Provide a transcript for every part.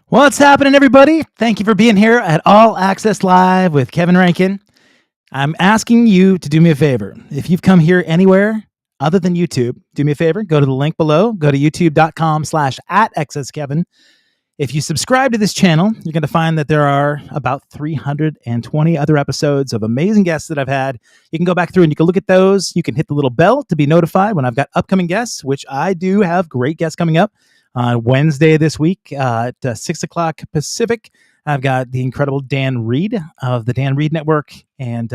What's happening, everybody? Thank you for being here at All Access Live with Kevin Rankin. I'm asking you to do me a favor. If you've come here anywhere other than YouTube, do me a favor. Go to the link below. Go to youtube.com/@accesskevin. If you subscribe to this channel, you're going to find that there are about 320 other episodes of amazing guests that I've had. You can go back through and you can look at those. You can hit the little bell to be notified when I've got upcoming guests, which I do have great guests coming up on Wednesday this week at 6 o'clock Pacific. I've got the incredible Dan Reed of the Dan Reed Network. And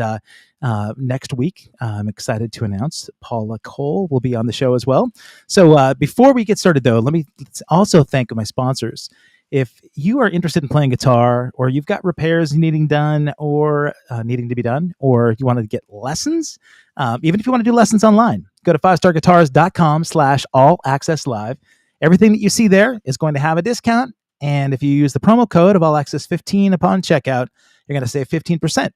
next week, I'm excited to announce Paula Cole will be on the show as well. So before we get started, though, let me also thank my sponsors. If you are interested in playing guitar, or you've got repairs needing done or needing to be done, or you want to get lessons, even if you want to do lessons online, go to 5starguitars.com/all-access-live. Everything that you see there is going to have a discount. And if you use the promo code of All Access 15 upon checkout, you're going to save 15%.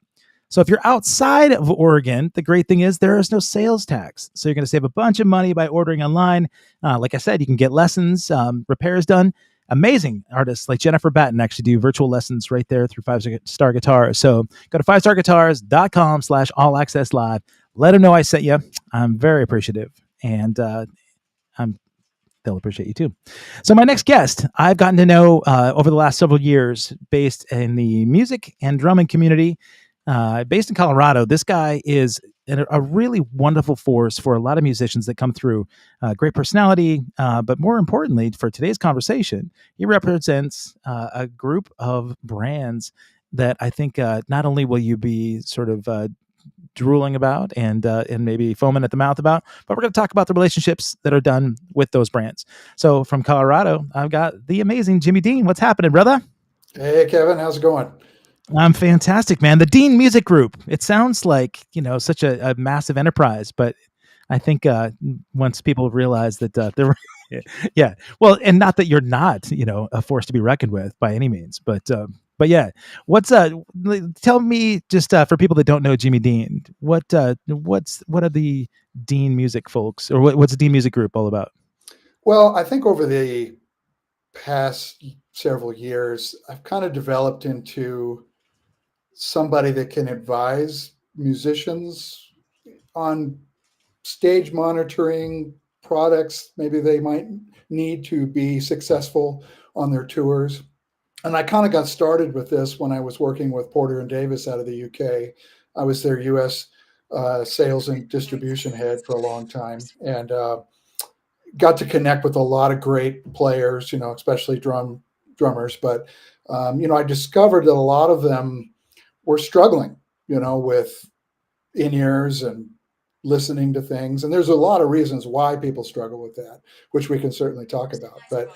So if you're outside of Oregon, the great thing is there is no sales tax. So you're going to save a bunch of money by ordering online. Like I said, you can get lessons, repairs done. Amazing artists like Jennifer Batten actually do virtual lessons right there through 5-Star Guitars. So go to 5starguitars.com/all-access-live. Let them know I sent you. I'm very appreciative. And they'll appreciate you too. So my next guest, I've gotten to know over the last several years, based in the music and drumming community, based in Colorado. This guy is a really wonderful force for a lot of musicians that come through. Great personality, but more importantly, for today's conversation, he represents a group of brands that I think not only will you be sort of drooling about and maybe foaming at the mouth about, but we're going to talk about the relationships that are done with those brands. So from Colorado, I've got the amazing Jimmie Dean. What's happening, brother? Hey, Kevin, how's it going? I'm fantastic, man. The Dean Music Group. It sounds like, such a massive enterprise, but I think once people realize that they're, yeah, well, and not that you're not, a force to be reckoned with by any means, but yeah, tell me just for people that don't know Jimmie Dean, what are the Dean Music folks, or what's the Dean Music Group all about? Well, I think over the past several years, I've kind of developed into somebody that can advise musicians on stage monitoring products maybe they might need to be successful on their tours. And I kind of got started with this when I was working with Porter and Davies out of the UK. I was their US sales and distribution head for a long time, and got to connect with a lot of great players, especially drummers. But I discovered that a lot of them were struggling, with in-ears and listening to things. And there's a lot of reasons why people struggle with that, which we can certainly talk about. But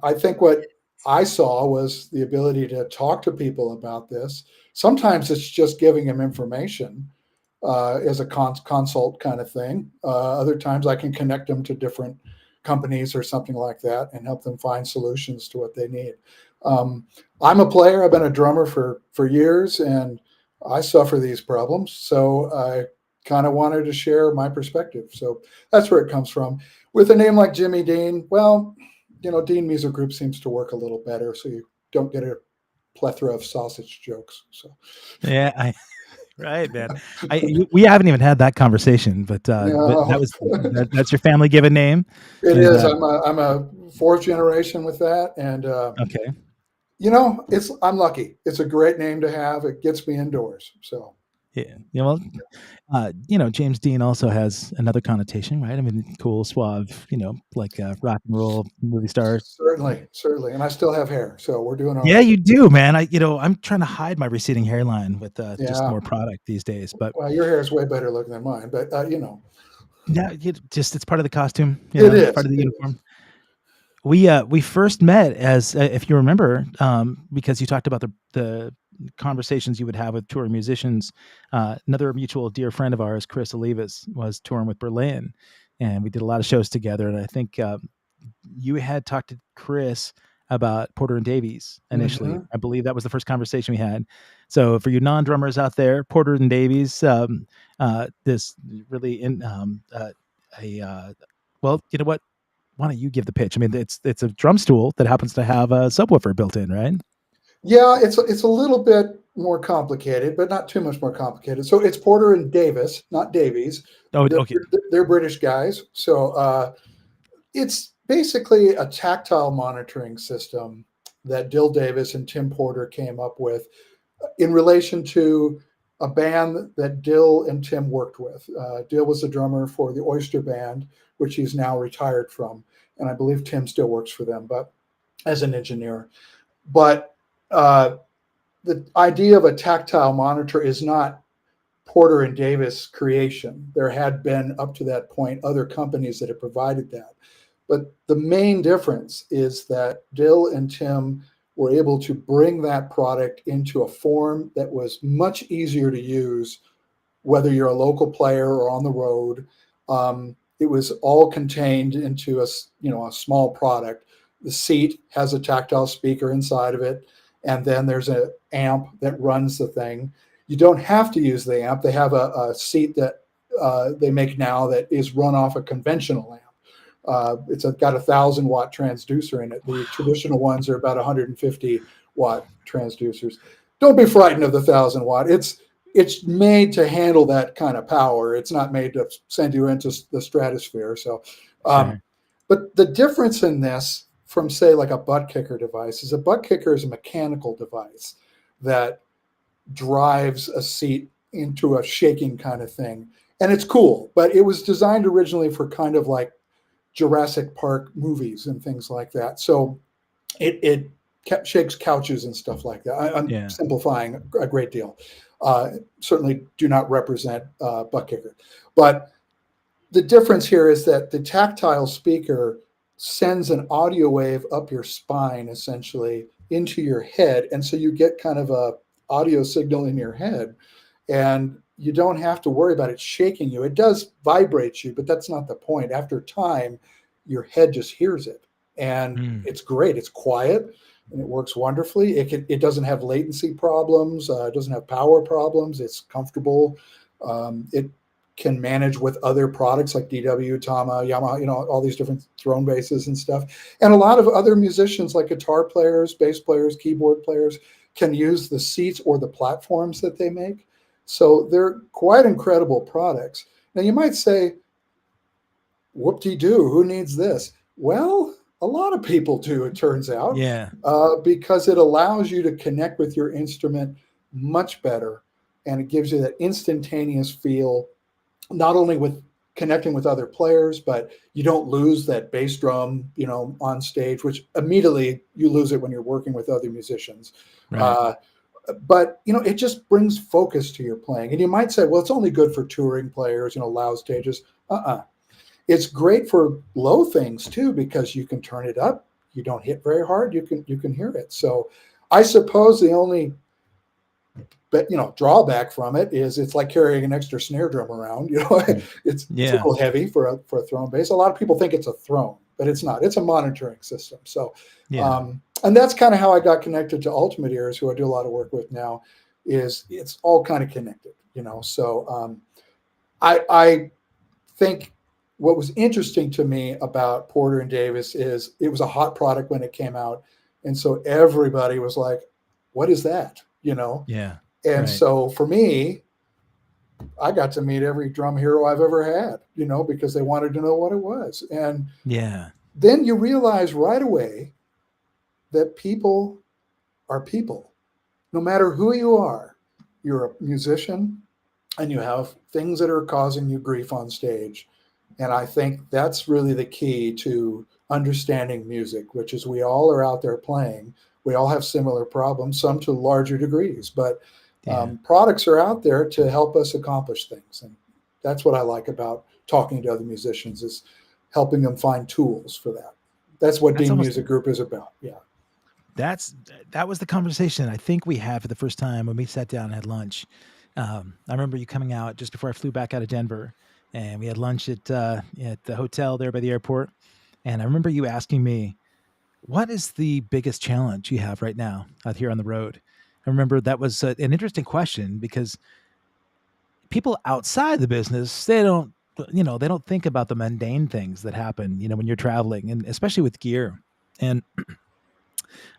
I think what I saw was the ability to talk to people about this. Sometimes it's just giving them information as a consult kind of thing. Other times I can connect them to different companies or something like that and help them find solutions to what they need. I'm a player. I've been a drummer for years, and I suffer these problems. So I kind of wanted to share my perspective. So that's where it comes from. With a name like Jimmie Dean, well, Dean Music Group seems to work a little better, so you don't get a plethora of sausage jokes. So Yeah, right, man. We haven't even had that conversation, but no, that's your family given name. it And is. I'm a fourth generation with that, and okay. I'm lucky. It's a great name to have. It gets me indoors. So Yeah. Well, James Dean also has another connotation, right? I mean, cool, suave, like rock and roll movie star. certainly, and I still have hair, so we're doing all Yeah, right. you do, man. I'm trying to hide my receding hairline with just Yeah. more product these days, but Well, your hair is way better looking than mine, but yeah, it's part of the costume, it part is. of the It uniform. is. We first met as if you remember, because you talked about the conversations you would have with touring musicians. Another mutual dear friend of ours, Chris Olivas, was touring with Berlin, and we did a lot of shows together. And I think you had talked to Chris about Porter and Davies initially. Mm-hmm. I believe that was the first conversation we had. So for you non-drummers out there, Porter and Davies, this really well, you know what? why don't you give the pitch? I mean, it's a drum stool that happens to have a subwoofer built in, right? Yeah, it's a little bit more complicated, but not too much more complicated. So it's Porter and Davis, not Davies. Oh, They're, okay. they're British guys. So it's basically a tactile monitoring system that Dill Davis and Tim Porter came up with in relation to a band that Dill and Tim worked with. Dill was the drummer for the Oyster Band, which he's now retired from, and I believe Tim still works for them, but as an engineer. But uh, the idea of a tactile monitor is not Porter and Davis creation. There had been up to that point other companies that had provided that. But the main difference is that Dill and Tim were able to bring that product into a form that was much easier to use, whether you're a local player or on the road. It was all contained into a small product. The seat has a tactile speaker inside of it, and then there's an amp that runs the thing. You don't have to use the amp. They have a seat that they make now that is run off a conventional amp. Got a 1,000 watt transducer in it. The traditional ones are about 150 watt transducers. Don't be frightened of the 1,000 watt. It's made to handle that kind of power. It's not made to send you into the stratosphere. So, Sure. but the difference in this from say like a butt kicker device is a butt kicker is a mechanical device that drives a seat into a shaking kind of thing. And it's cool, but it was designed originally for kind of like Jurassic Park movies and things like that. So it shakes couches and stuff like that. I'm Yeah. simplifying a great deal. Certainly do not represent butt kicker. But the difference here is that the tactile speaker sends an audio wave up your spine, essentially, into your head. And so you get kind of a audio signal in your head. And you don't have to worry about it shaking you. It does vibrate you, but that's not the point. After time, your head just hears it. And Mm. it's great. It's quiet and it works wonderfully. It doesn't have latency problems. It doesn't have power problems. It's comfortable. It can manage with other products like DW, Tama, Yamaha, all these different throne bases and stuff. And a lot of other musicians like guitar players, bass players, keyboard players can use the seats or the platforms that they make. So they're quite incredible products. Now you might say, whoop-de-doo, who needs this? Well, a lot of people do, it turns out, Yeah. because it allows you to connect with your instrument much better. And it gives you that instantaneous feel, not only with connecting with other players, but you don't lose that bass drum, on stage, which immediately you lose it when you're working with other musicians. Right. Uh, but it just brings focus to your playing. And you might say, well, it's only good for touring players, loud stages. It's great for low things too, because you can turn it up. You don't hit very hard. You can hear it. So I suppose the only drawback from it is it's like carrying an extra snare drum around. Mm. It's a Yeah. little heavy for a throne bass. A lot of people think it's a throne, but it's not. It's a monitoring system. So Yeah. and that's kind of how I got connected to Ultimate Ears, who I do a lot of work with now. Is it's all kind of connected. So I think what was interesting to me about Porter and Davis is it was a hot product when it came out, and so everybody was like, "What is that?" Yeah. And Right. so for me, I got to meet every drum hero I've ever had, because they wanted to know what it was. And Yeah. then you realize right away that people are people. No matter who you are, you're a musician and you have things that are causing you grief on stage. And I think that's really the key to understanding music, which is we all are out there playing. We all have similar problems, some to larger degrees, but Yeah. products are out there to help us accomplish things. And that's what I like about talking to other musicians is helping them find tools for that. That's what That's Dean almost Music Group is about. Yeah. that's that was the conversation I think we had for the first time when we sat down and had lunch. I remember you coming out just before I flew back out of Denver, and we had lunch at the hotel there by the airport. And I remember you asking me, "What is the biggest challenge you have right now out here on the road?" I remember that was an interesting question because people outside the business, they don't they don't think about the mundane things that happen, when you're traveling, and especially with gear. And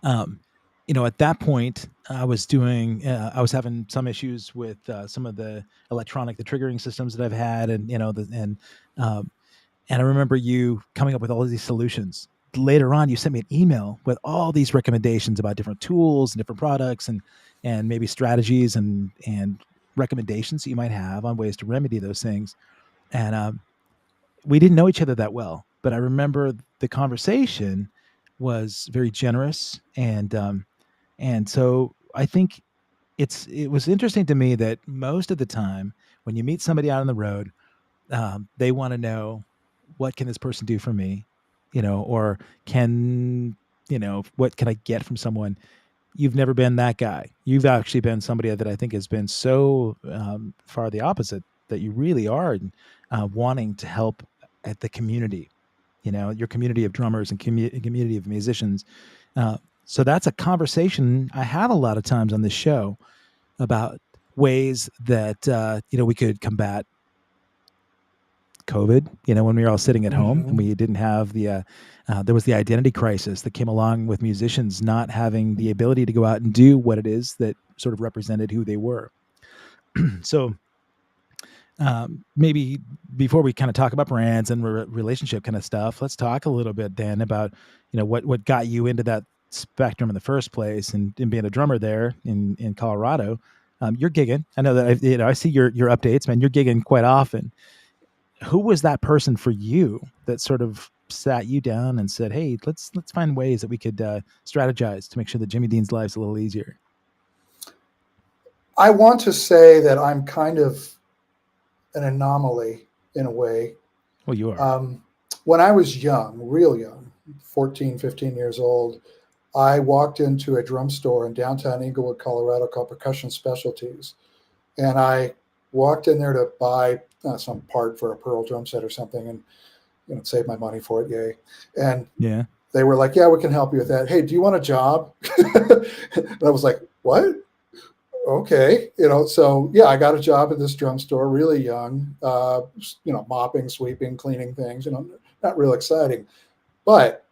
um, at that point, I was having some issues with some of the the triggering systems that I've had, and um, and I remember you coming up with all of these solutions. Later on, you sent me an email with all these recommendations about different tools and different products, and maybe strategies and recommendations that you might have on ways to remedy those things. And we didn't know each other that well, but I remember the conversation was very generous, and so I think it was interesting to me that most of the time when you meet somebody out on the road, they want to know, what can this person do for me, or can what can I get from someone. You've never been that guy. You've actually been somebody that I think has been so far the opposite, that you really are wanting to help at the community, your community of drummers and community of musicians. So that's a conversation I have a lot of times on this show about ways that we could combat COVID. When we were all sitting at home and we didn't have there was the identity crisis that came along with musicians not having the ability to go out and do what it is that sort of represented who they were. So maybe before we kind of talk about brands and relationship kind of stuff, let's talk a little bit then about what got you into that spectrum in the first place, and being a drummer there in Colorado. You're gigging. I know that I see your updates, man. You're gigging quite often. Who was that person for you that sort of sat you down and said, "Hey, let's find ways that we could strategize to make sure that Jimmie Dean's life's a little easier"? I want to say that I'm kind of an anomaly in a way. Well, you are. When I was young, real young, 14, 15 years old, I walked into a drum store in downtown Inglewood, Colorado called Percussion Specialties. And I walked in there to buy some part for a Pearl drum set or something, and save my money for it, yay. And Yeah. they were like, "Yeah, we can help you with that. Hey, do you want a job?" And I was like, "What? Okay." So yeah, I got a job at this drum store really young, mopping, sweeping, cleaning things, not real exciting. But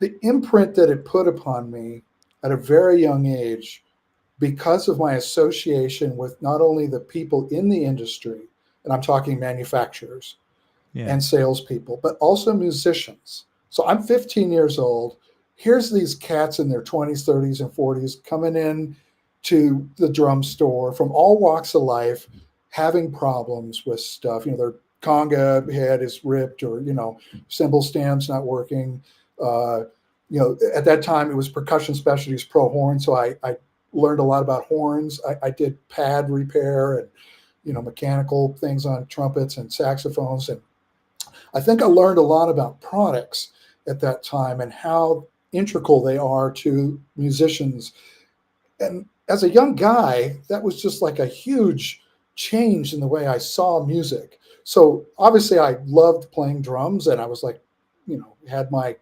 the imprint that it put upon me at a very young age, because of my association with not only the people in the industry, and I'm talking manufacturers Yeah. and salespeople, but also musicians. So I'm 15 years old. Here's these cats in their 20s, 30s, and 40s coming in to the drum store from all walks of life, having problems with stuff. Their conga head is ripped, or cymbal stand's not working. At that time it was Percussion Specialties Pro Horn, so I learned a lot about horns. I did pad repair and mechanical things on trumpets and saxophones, and I think I learned a lot about products at that time and how integral they are to musicians. And as a young guy, that was just like a huge change in the way I saw music. So obviously I loved playing drums, and I was like, had my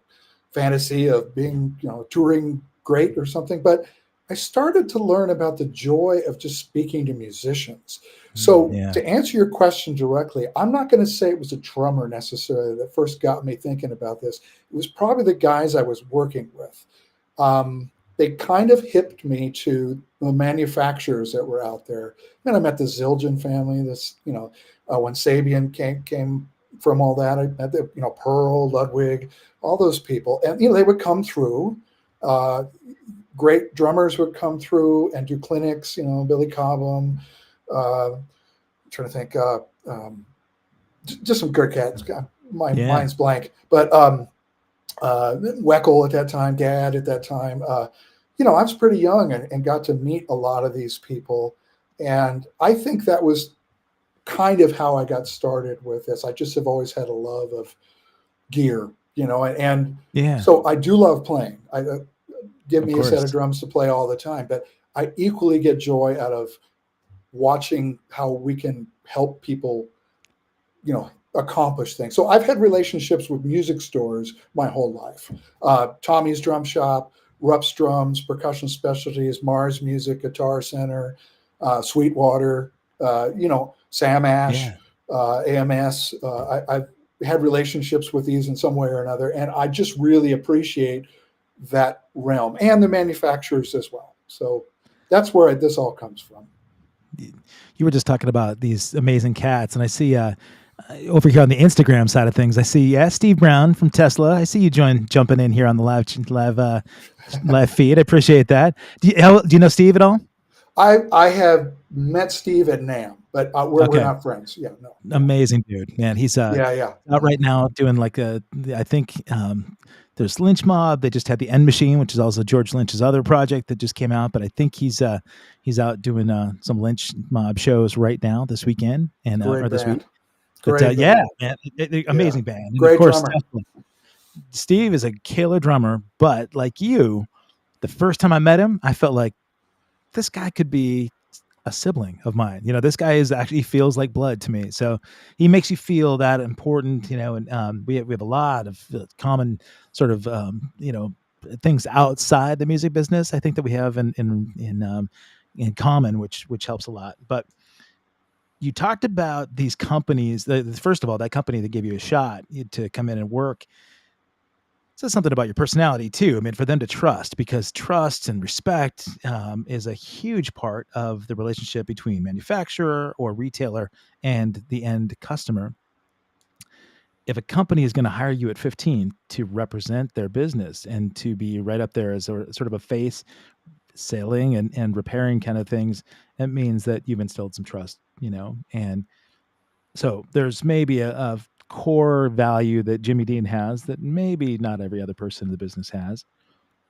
fantasy of being, touring great or something. But I started to learn about the joy of just speaking to musicians. So Yeah. to answer your question directly, I'm not going to say it was a drummer necessarily that first got me thinking about this. It was probably the guys I was working with. They kind of hipped me to the manufacturers that were out there. And I met the Zildjian family. When Sabian came from all that, I met the Pearl, Ludwig, all those people, and they would come through. Great drummers would come through and do clinics. Billy Cobham. I'm trying to think. Just some good cats. Mind's blank, but Weckel at that time, Gadd at that time. I was pretty young and got to meet a lot of these people. And I think that was kind of how I got started with this. I just have always had a love of gear, and Yeah. so I do love playing. Give Of me a set of course. drums to play all the time, but I equally get joy out of watching how we can help people, accomplish things. So I've had relationships with music stores my whole life. Tommy's Drum Shop, Rupp's Drums, Percussion Specialties, Mars Music, Guitar Center, Sweetwater, Sam Ash. Yeah. AMS. I've had relationships with these in some way or another, and I just really appreciate that realm and the manufacturers as well. So that's where this all comes from. You were just talking about these amazing cats, and I see over here on the Instagram side of things, I see Steve Brown from Tesla. I see you jumping in here on the live feed. I appreciate that. Do you know Steve at all? I have met Steve at NAMM, but we're Okay. not friends. Yeah, no. Amazing dude, man. He's Yeah. out right now doing like I think there's Lynch Mob. They just had the End Machine, which is also George Lynch's other project that just came out. But I think he's out doing some Lynch Mob shows right now this weekend and Great or this week. band. But Great yeah, band. man, Yeah. amazing band. And of Great course, drummer. Steve is a killer drummer. But like you, the first time I met him, I felt like this guy could be a sibling of mine. This guy he feels like blood to me. So he makes you feel that important, and we have a lot of common sort of, things outside the music business. I think that we have in common, which helps a lot. But you talked about these companies. First of all, that company that gave you a shot to come in and work says something about your personality too. I mean, for them to trust, because trust and respect is a huge part of the relationship between manufacturer or retailer and the end customer. If a company is going to hire you at 15 to represent their business and to be right up there as sort of a face, selling and repairing kind of things, it means that you've instilled some trust, and so there's maybe a core value that Jimmie Dean has that maybe not every other person in the business has.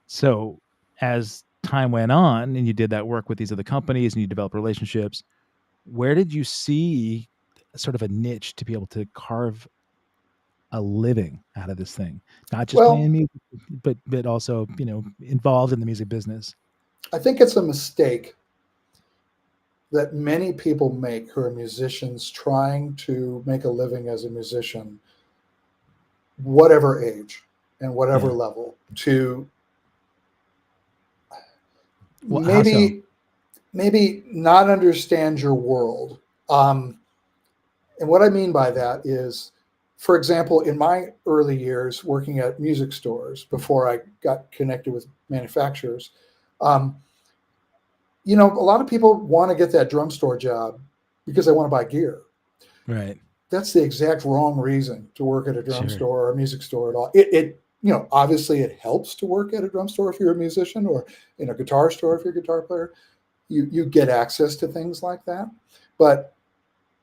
So as time went on and you did that work with these other companies and you develop relationships, where did you see sort of a niche to be able to carve a living out of this thing? Not just Well, playing music, but also, involved in the music business. I think it's a mistake that many people make who are musicians trying to make a living as a musician, whatever age and whatever Yeah. level, to Well, how so? maybe not understand your world. And what I mean by that is, for example, in my early years working at music stores before I got connected with manufacturers, um, a lot of people want to get that drum store job because they want to buy gear. Right. That's the exact wrong reason to work at a drum Sure. store or a music store at all. It obviously it helps to work at a drum store if you're a musician, or in a guitar store if you're a guitar player. You get access to things like that, but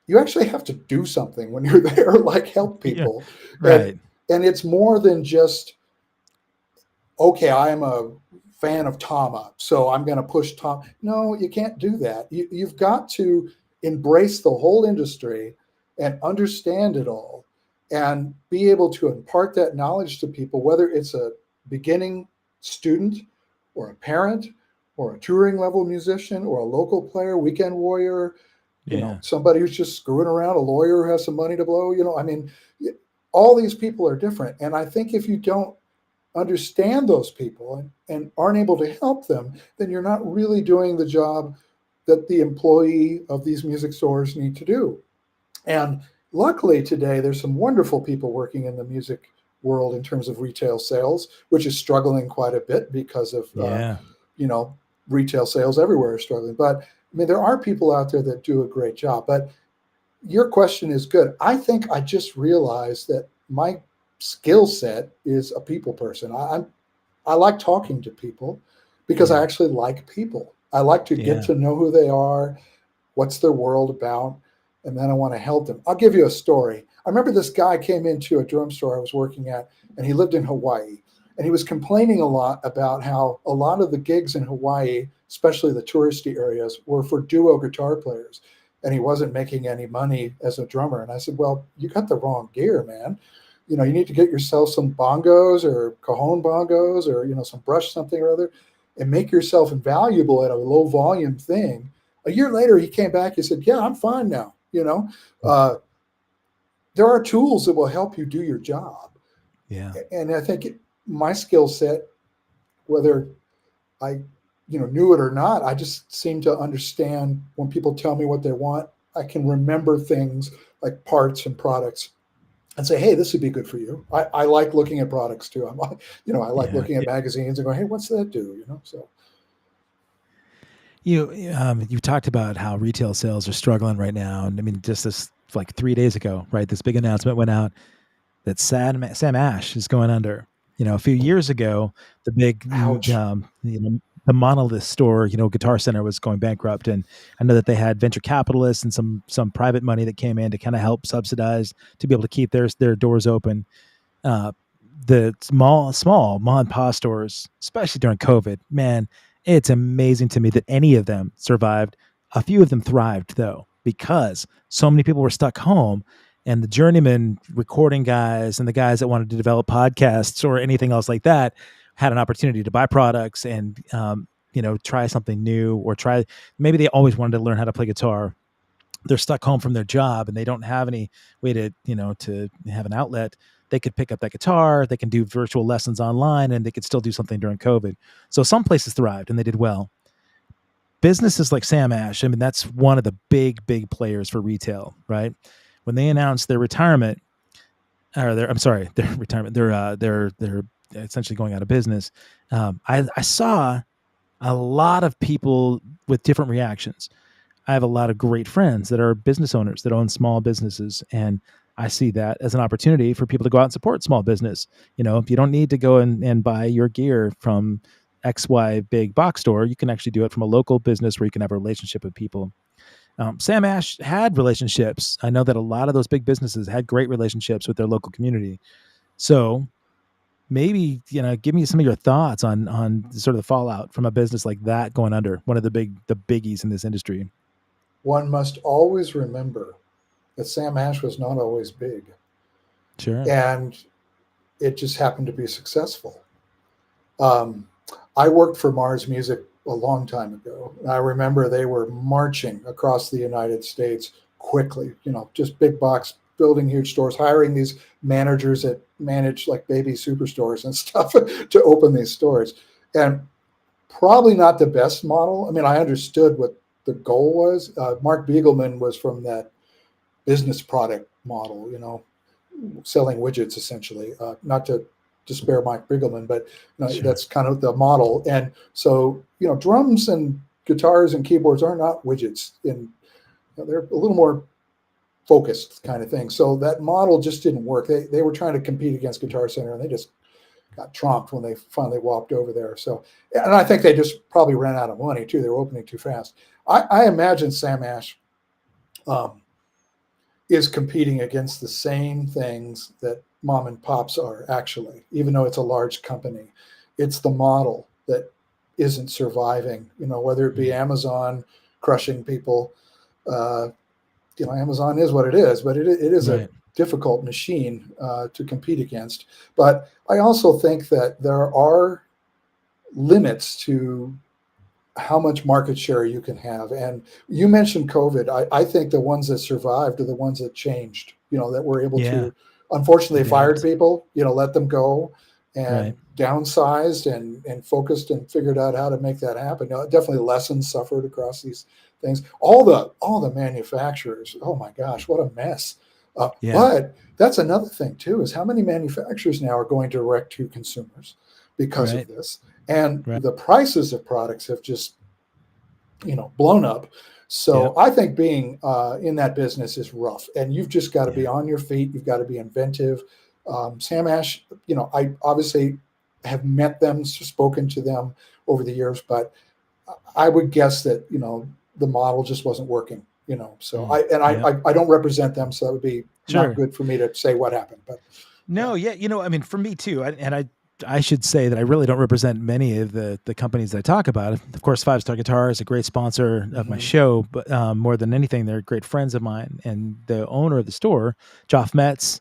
you actually have to do something when you're there, like help Yeah. people. Right. And it's more than just, okay, I am a fan of Tama, so I'm going to push Tom. No, you can't do that. You've got to embrace the whole industry and understand it all and be able to impart that knowledge to people, whether it's a beginning student or a parent or a touring level musician or a local player, weekend warrior, Yeah. somebody who's just screwing around, a lawyer who has some money to blow. I mean, all these people are different. And I think if you don't understand those people and aren't able to help them, then you're not really doing the job that the employee of these music stores need to do. And luckily today, there's some wonderful people working in the music world in terms of retail sales, which is struggling quite a bit because of, Yeah. retail sales everywhere are struggling. But I mean, there are people out there that do a great job. But your question is good. I think I just realized that my skill set is a people person. I like talking to people because I Yeah. actually like people. I like to get Yeah. to know who they are, what's their world about, and then I want to help them. I'll give you a story. I remember this guy came into a drum store I was working at, and he lived in Hawaii. And he was complaining a lot about how a lot of the gigs in Hawaii, especially the touristy areas, were for duo guitar players. And he wasn't making any money as a drummer. And I said, well, you got the wrong gear, man. You need to get yourself some bongos or cajon bongos or, some brush something or other, and make yourself invaluable at a low volume thing. A year later, he came back. He said, yeah, I'm fine now. There are tools that will help you do your job. Yeah. And I think my skill set, whether I, knew it or not, I just seem to understand when people tell me what they want, I can remember things like parts and products and say, hey, this would be good for you. I like looking at products too. I like Yeah. looking at magazines and going, hey, what's that do? So You talked about how retail sales are struggling right now, and I mean, just this like 3 days ago, right? This big announcement went out that Sam Ash is going under. A few years ago, the big, ouch. the Monolith store, Guitar Center was going bankrupt, and I know that they had venture capitalists and some private money that came in to kind of help subsidize to be able to keep their doors open. Uh, the small mom and pop stores, especially during COVID, man, it's amazing to me that any of them survived. A few of them thrived though, because so many people were stuck home, and the journeyman recording guys and the guys that wanted to develop podcasts or anything else like that had an opportunity to buy products and try something new, or maybe they always wanted to learn how to play guitar. They're stuck home from their job and they don't have any way to have an outlet. They could pick up that guitar, they can do virtual lessons online, and they could still do something during COVID. So some places thrived and they did well. Businesses like Sam Ash, I mean, that's one of the big players for retail, right? When they announced their retirement, or their retirement, they're essentially going out of business. I saw a lot of people with different reactions. I have a lot of great friends that are business owners that own small businesses, and I see that as an opportunity for people to go out and support small business. If you don't need to go and buy your gear from XY big box store, you can actually do it from a local business where you can have a relationship with people. Sam Ash had relationships. I know that a lot of those big businesses had great relationships with their local community. So maybe, give me some of your thoughts on sort of the fallout from a business like that going under, one of the biggies in this industry. One must always remember that Sam Ash was not always big, Sure. and it just happened to be successful. Um, I worked for Mars Music a long time ago. And I remember they were marching across the United States quickly, just big box, building huge stores, hiring these managers that manage like baby superstores and stuff to open these stores. And probably not the best model. I mean, I understood what the goal was. Mark Beagleman was from that business product model, selling widgets essentially. Not to spare Mike Beagleman, but Sure. that's kind of the model. And so, drums and guitars and keyboards are not widgets. They're a little more focused kind of thing. So that model just didn't work. They were trying to compete against Guitar Center, and they just got trumped when they finally walked over there. So, and I think they just probably ran out of money too. They were opening too fast. I imagine Sam Ash is competing against the same things that mom and pops are actually, even though it's a large company. It's the model that isn't surviving, whether it be Amazon crushing people. Amazon is what it is, but it is a Right. difficult machine to compete against. But I also think that there are limits to how much market share you can have. And you mentioned COVID. I think the ones that survived are the ones that changed, that were able Yeah. to, unfortunately, fired Adapt. people, let them go Right. and downsized and focused and figured out how to make that happen. Definitely lessons suffered across these things. All the manufacturers, oh my gosh, what a mess. Yeah. But that's another thing too, is how many manufacturers now are going direct to consumers because of Right. this. And Right. the prices of products have just, blown up. So Yep. I think being in that business is rough, and you've just got to be Yeah. on your feet. You've got to be inventive. Sam Ash, I obviously have met them, spoken to them over the years, but I would guess that, the model just wasn't working, so Mm. Yep. I don't represent them. So that would be not Sure. good for me to say what happened, but yeah. No, yeah, I mean, for me too, I should say that I really don't represent many of the companies that I talk about. Of course, Five Star Guitar is a great sponsor of my Mhm. show, but more than anything, they're great friends of mine. And the owner of the store, Joff Metz,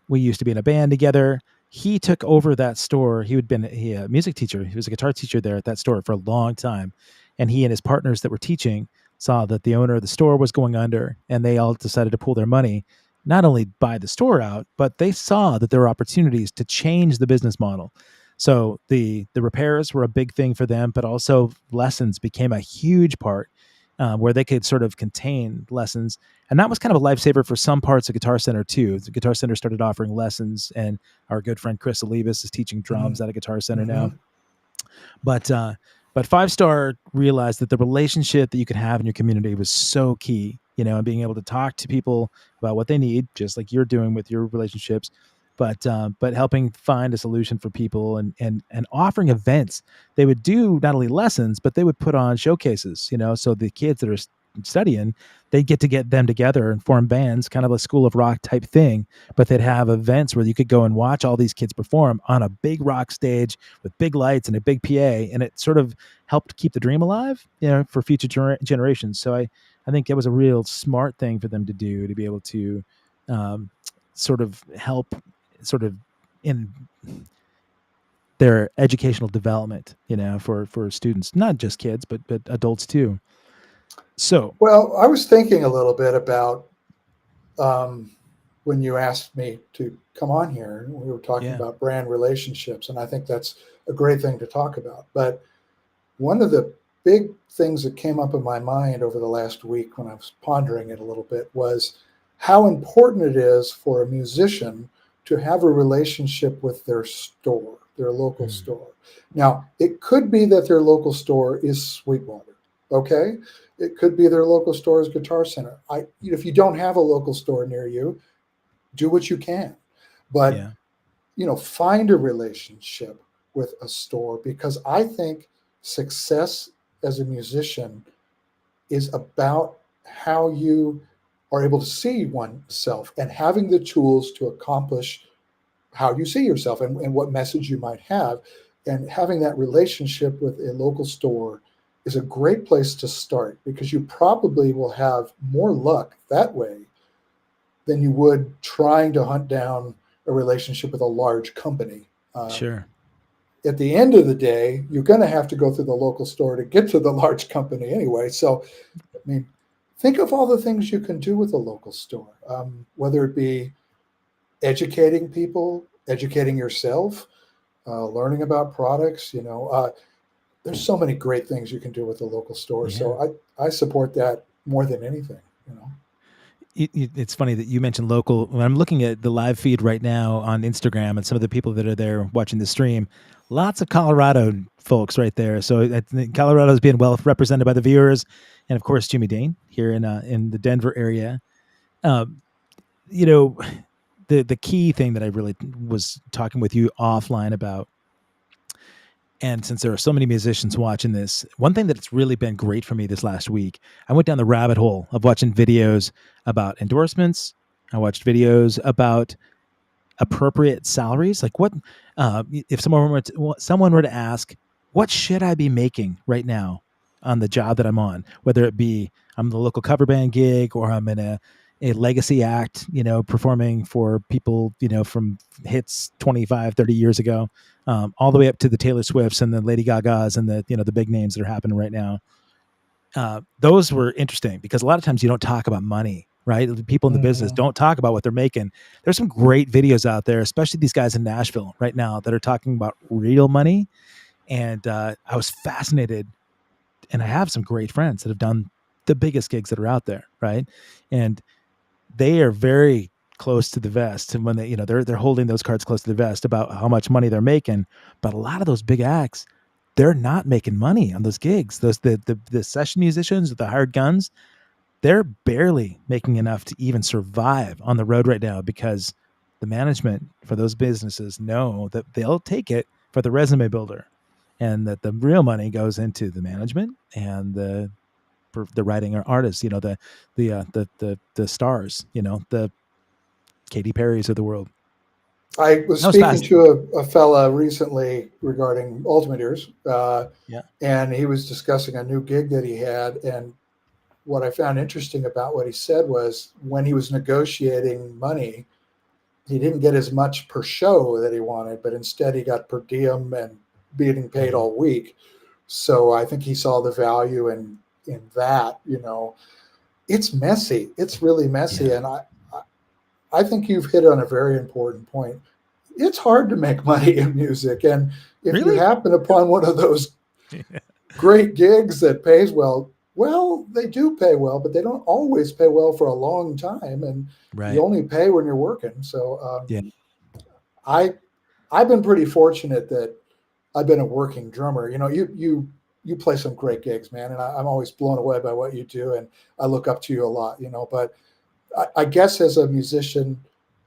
we used to be in a band together. He took over that store. He a music teacher. He was a guitar teacher there at that store for a long time. And he and his partners that were teaching saw that the owner of the store was going under, and they all decided to pool their money, not only buy the store out, but they saw that there were opportunities to change the business model. So the repairs were a big thing for them, but also lessons became a huge part. where they could sort of contain lessons. And that was kind of a lifesaver for some parts of Guitar Center too. The Guitar Center started offering lessons, and our good friend Chris Olivas is teaching drums at a Guitar Center now. But Five Star realized that the relationship that you could have in your community was so key, and being able to talk to people about what they need, just like you're doing with your relationships, but helping find a solution for people, and offering events. They would do not only lessons, but they would put on showcases, so the kids that are studying, they get them together and form bands, kind of a School of Rock type thing, but they'd have events where you could go and watch all these kids perform on a big rock stage with big lights and a big PA, and it sort of helped keep the dream alive, for future generations. So I think it was a real smart thing for them to do, to be able to sort of help sort of in their educational development, for students, not just kids, but adults too. So, well, I was thinking a little bit about when you asked me to come on here, we were talking yeah, about brand relationships, and I think that's a great thing to talk about. But one of the big things that came up in my mind over the last week when I was pondering it a little bit was how important it is for a musician to have a relationship with their store, their local store. Now, it could be that their local store is Sweetwater, okay? It could be their local store is Guitar Center. If you don't have a local store near you, do what you can. But, yeah, find a relationship with a store, because I think success as a musician is about how you are able to see oneself and having the tools to accomplish how you see yourself and what message you might have. And having that relationship with a local store is a great place to start, because you probably will have more luck that way than you would trying to hunt down a relationship with a large company. sure. At the end of the day, you're going to have to go through the local store to get to the large company anyway. So, I mean, think of all the things you can do with a local store, whether it be educating people, educating yourself, learning about products. There's so many great things you can do with a local store. Yeah. So I support that more than anything. It's funny that you mentioned local. When I'm looking at the live feed right now on Instagram and some of the people that are there watching the stream, lots of Colorado folks right there. So I think Colorado is being well represented by the viewers, and of course Jimmie Dean here in the Denver area. Um, you know, the key thing that I really was talking with you offline about, and since there are so many musicians watching this, one thing that's really been great for me this last week, I went down the rabbit hole of watching videos about endorsements. I watched videos about appropriate salaries. Like what, if someone were to ask, what should I be making right now on the job that I'm on? Whether it be I'm the local cover band gig, or I'm in a legacy act, performing for people, from hits 25, 30 years ago, all the way up to the Taylor Swifts and the Lady Gagas and the big names that are happening right now. Those were interesting because a lot of times you don't talk about money, right? People in the business don't talk about what they're making. There's some great videos out there, especially these guys in Nashville right now that are talking about real money. And I was fascinated, and I have some great friends that have done the biggest gigs that are out there, right? And they are very close to the vest, and when they're holding those cards close to the vest about how much money they're making. But a lot of those big acts, they're not making money on those gigs. Those the session musicians with the hired guns, they're barely making enough to even survive on the road right now, because the management for those businesses know that they'll take it for the resume builder, and that the real money goes into the management and the writing artists, the stars, the Katy Perry's of the world. I was That was speaking fast. to a fella recently regarding Ultimate Ears, Yeah. and he was discussing a new gig that he had. And what I found interesting about what he said was when he was negotiating money, he didn't get as much per show that he wanted, but instead he got per diem and being paid all week. So I think he saw the value in that. It's messy. It's really messy, Yeah. and I think you've hit on a very important point. It's hard to make money in music, and if you Really? happen upon one of those great gigs that pays well, Well, they do pay well, but they don't always pay well for a long time, and you Right. only pay when you're working. So Yeah. I I've been pretty fortunate that I've been a working drummer. You play some great gigs, man, and I'm always blown away by what you do, and I look up to you a lot. But I guess as a musician,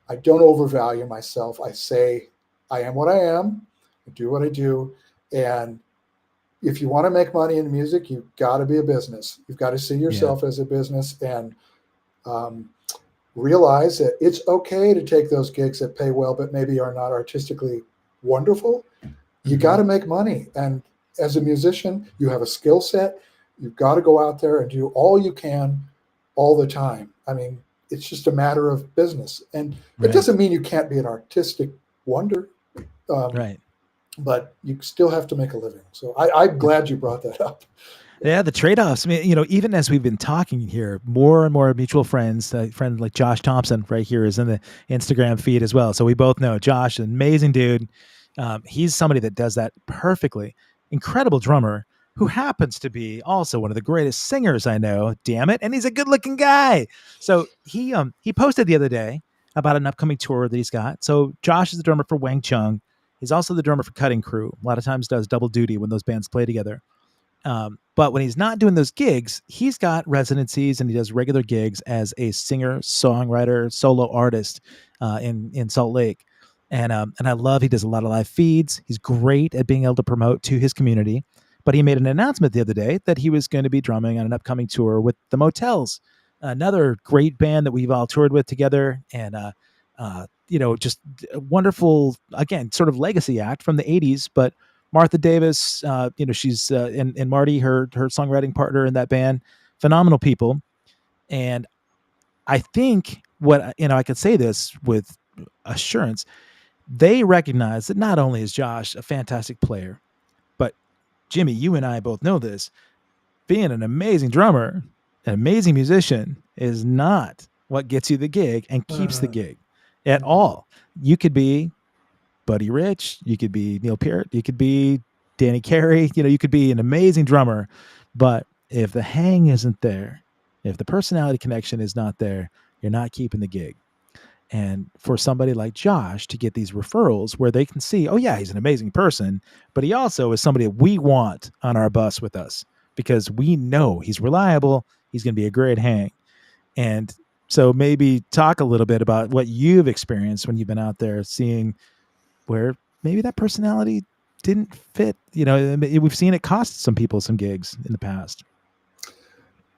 I don't overvalue myself. I say I am what I am, I do what I do, and if you want to make money in music, you've got to be a business. You've got to see Yeah. yourself as a business and um, realize that it's okay to take those gigs that pay well, but maybe are not artistically wonderful. You got Hmm. to make money. And as a musician, you have a skill set. You've got to go out there and do all you can all the time. I mean, it's just a matter of business. And it Right. doesn't mean you can't be an artistic wonder, um, Right. but you still have to make a living. So I'm glad you brought that up. Yeah, the trade-offs. I mean, even as we've been talking here, more and more mutual friends, friend like Josh Thompson right here is in the Instagram feed as well. So we both know Josh, an amazing dude. He's somebody that does that perfectly. Incredible drummer who happens to be also one of the greatest singers I know. Damn it, and he's a good-looking guy. So he posted the other day about an upcoming tour that he's got. So Josh is the drummer for Wang Chung. He's also the drummer for Cutting Crew. A lot of times does double duty when those bands play together. But when he's not doing those gigs, he's got residencies and he does regular gigs as a singer, songwriter, solo artist in Salt Lake. And I love he does a lot of live feeds. He's great at being able to promote to his community. But he made an announcement the other day that he was going to be drumming on an upcoming tour with the Motels, another great band that we've all toured with together, and just a wonderful, again, sort of legacy act from the '80s, but Martha Davis, she's and Marty, her songwriting partner in that band, phenomenal people. And I think what I could say this with assurance, they recognize that not only is Josh a fantastic player, but Jimmie, you and I both know this. Being an amazing drummer, an amazing musician is not what gets you the gig and keeps the Mhm. gig at all. You could be Buddy Rich, you could be Neil Peart, you could be Danny Carey, you could be an amazing drummer, but if the hang isn't there, if the personality connection is not there, you're not keeping the gig. And for somebody like Josh to get these referrals where they can see, oh yeah, he's an amazing person, but he also is somebody we want on our bus with us because we know he's reliable, he's going to be a great hang. And so maybe talk a little bit about what you've experienced when you've been out there seeing where maybe that personality didn't fit. We've seen it cost some people some gigs in the past.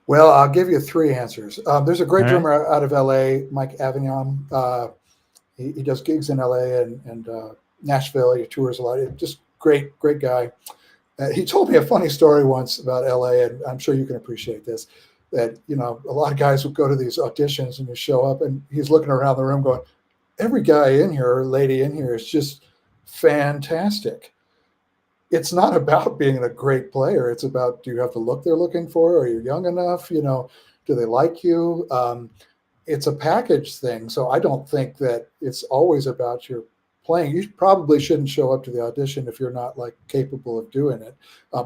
Well, I'll give you three answers. There's a All great right. drummer out of LA, Mike Avignon. He does gigs in LA and Nashville. He tours a lot. Just great guy. He told me a funny story once about LA, and I'm sure you can appreciate this. That a lot of guys would go to these auditions and you show up, and he's looking around the room going, "Every guy in here or lady in here is just fantastic." It's not about being a great player. It's about, do you have the look they're looking for? Are you young enough? Do they like you? It's a package thing. So I don't think that it's always about your playing. You probably shouldn't show up to the audition if you're not like capable of doing it.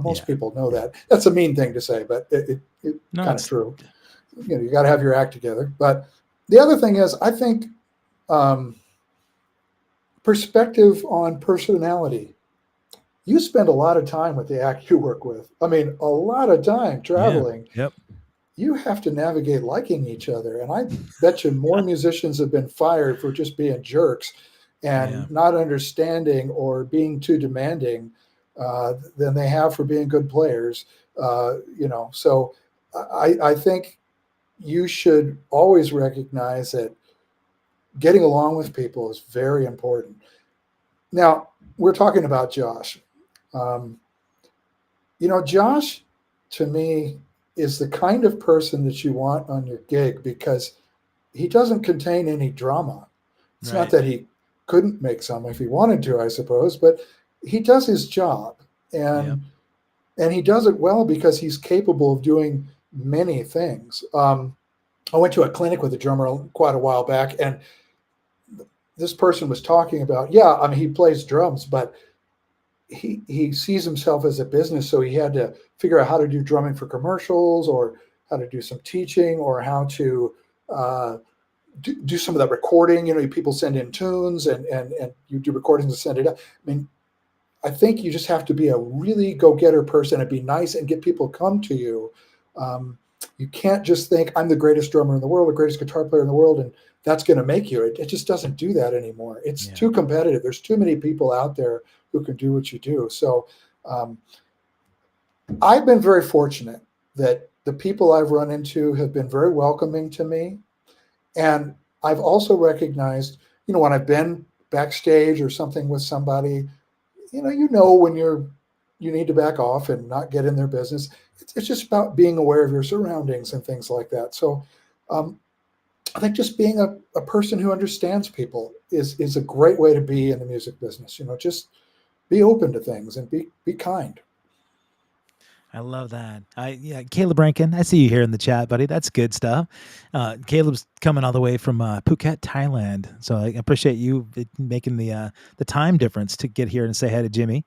Most Yeah. people know Yeah. that. That's a mean thing to say, but it No, kind of it's true. You got to have your act together. But the other thing is, I think um, perspective on personality. You spend a lot of time with the act you work with. I mean, a lot of time yeah. traveling. Yep. You have to navigate liking each other. And I bet you more musicians have been fired for just being jerks Yeah. and not understanding or being too demanding than they have for being good players. So I think you should always recognize that getting along with people is very important. Now, we're talking about Josh. Um, Josh, to me, is the kind of person that you want on your gig because he doesn't contain any drama. It's not Right. that he couldn't make some if he wanted to, I suppose, but he does his job Yep. and he does it well because he's capable of doing many things. I went to a clinic with a drummer quite a while back, and this person was talking about, yeah, I mean, he plays drums, but he sees himself as a business, so he had to figure out how to do drumming for commercials, or how to do some teaching, or how to do some of that recording. People send in tunes, and you do recordings and send it up. I mean, I think you just have to be a really go-getter person and be nice and get people to come to you. You can't just think I'm the greatest drummer in the world, the greatest guitar player in the world, and that's going to make you. It just doesn't do that anymore. It's too competitive. There's too many people out there who can do what you do. So I've been very fortunate that the people I've run into have been very welcoming to me. And I've also recognized, when I've been backstage or something with somebody, when you need to back off and not get in their business. It's just about being aware of your surroundings and things like that. So I think just being a person who understands people is a great way to be in the music business. Just be open to things and be kind. I love that. Caleb Rankin, I see you here in the chat, buddy. That's good stuff. Caleb's coming all the way from Phuket, Thailand. So I appreciate you making the time difference to get here and say hi to Jimmie.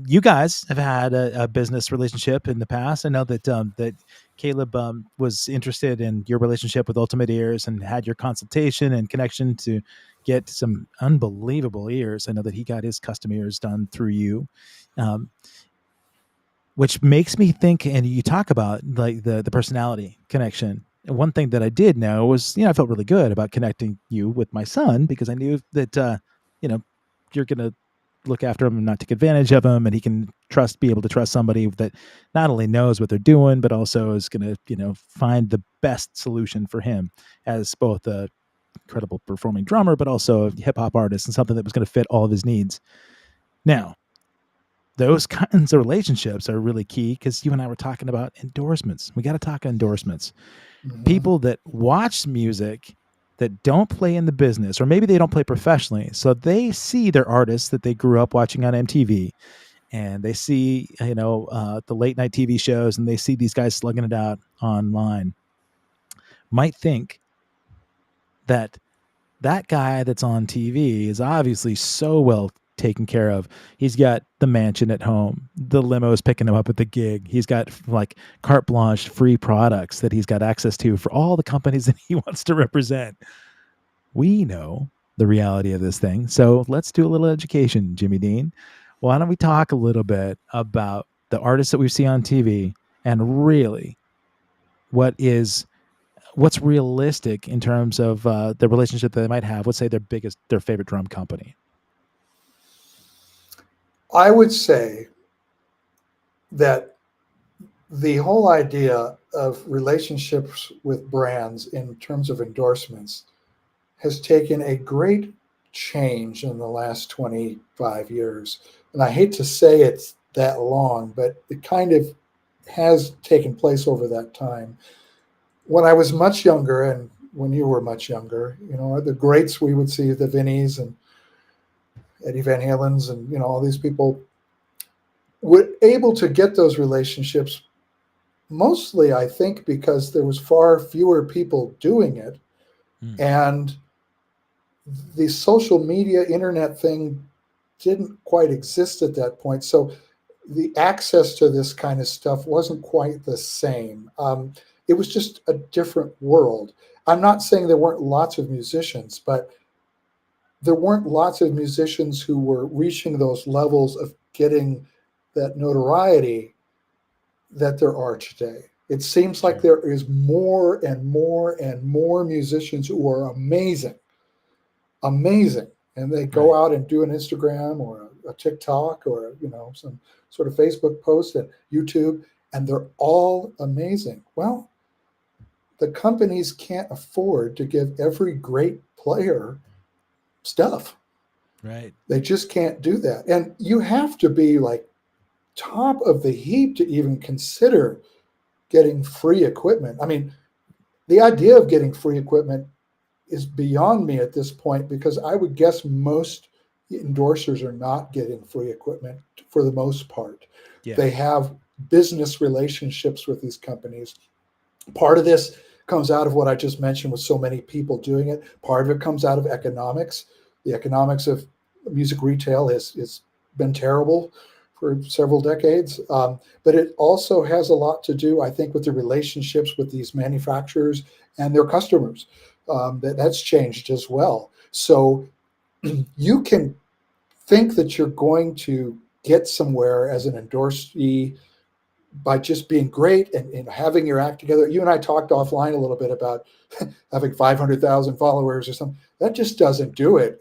You guys have had a business relationship in the past. I know that Caleb was interested in your relationship with Ultimate Ears and had your consultation and connection to get some unbelievable ears. I know that he got his custom ears done through you. Which makes me think, and you talk about like the personality connection. And one thing that I did know was, I felt really good about connecting you with my son, because I knew that, you're going to look after him and not take advantage of him. And he can be able to trust somebody that not only knows what they're doing, but also is going to, find the best solution for him as both a incredible performing drummer, but also a hip hop artist, and something that was going to fit all of his needs. Now, those kinds of relationships are really key, because you and I were talking about endorsements. We got to talk endorsements. Mm-hmm. People that watch music that don't play in the business, or maybe they don't play professionally. So they see their artists that they grew up watching on MTV, and they see, the late night TV shows, and they see these guys slugging it out online. Might think that guy that's on TV is obviously so well taken care of. He's got the mansion at home, the limo's picking him up at the gig. He's got like carte blanche free products that he's got access to for all the companies that he wants to represent. We know the reality of this thing. So let's do a little education, Jimmie Dean. Why don't we talk a little bit about the artists that we see on TV, and really what's realistic in terms of the relationship that they might have, let's say their favorite drum company? I would say that the whole idea of relationships with brands in terms of endorsements has taken a great change in the last 25 years. And I hate to say it's that long, but it kind of has taken place over that time. When I was much younger, and when you were much younger, the greats we would see, the Vinnies and Eddie Van Halen's, and all these people were able to get those relationships mostly, I think, because there was far fewer people doing it. And the social media internet thing didn't quite exist at that point. So the access to this kind of stuff wasn't quite the same. It was just a different world. I'm not saying there weren't lots of musicians, but there weren't lots of musicians who were reaching those levels of getting that notoriety that there are today. It seems like there is more and more and more musicians who are amazing. And they go out and do an Instagram or a TikTok or, some sort of Facebook post and YouTube, and they're all amazing. Well, the companies can't afford to give every great player stuff. Right. They just can't do that. And you have to be like top of the heap to even consider getting free equipment. I mean, the idea of getting free equipment is beyond me at this point, because I would guess most endorsers are not getting free equipment for the most part. Yeah. They have business relationships with these companies. Part of this comes out of what I just mentioned with so many people doing it. Part of it comes out of economics. The economics of music retail is been terrible for several decades. But it also has a lot to do, I think, with the relationships with these manufacturers and their customers. That's changed as well. So you can think that you're going to get somewhere as an endorsee by just being great and having your act together. You and I talked offline a little bit about having 500,000 followers or something. That just doesn't do it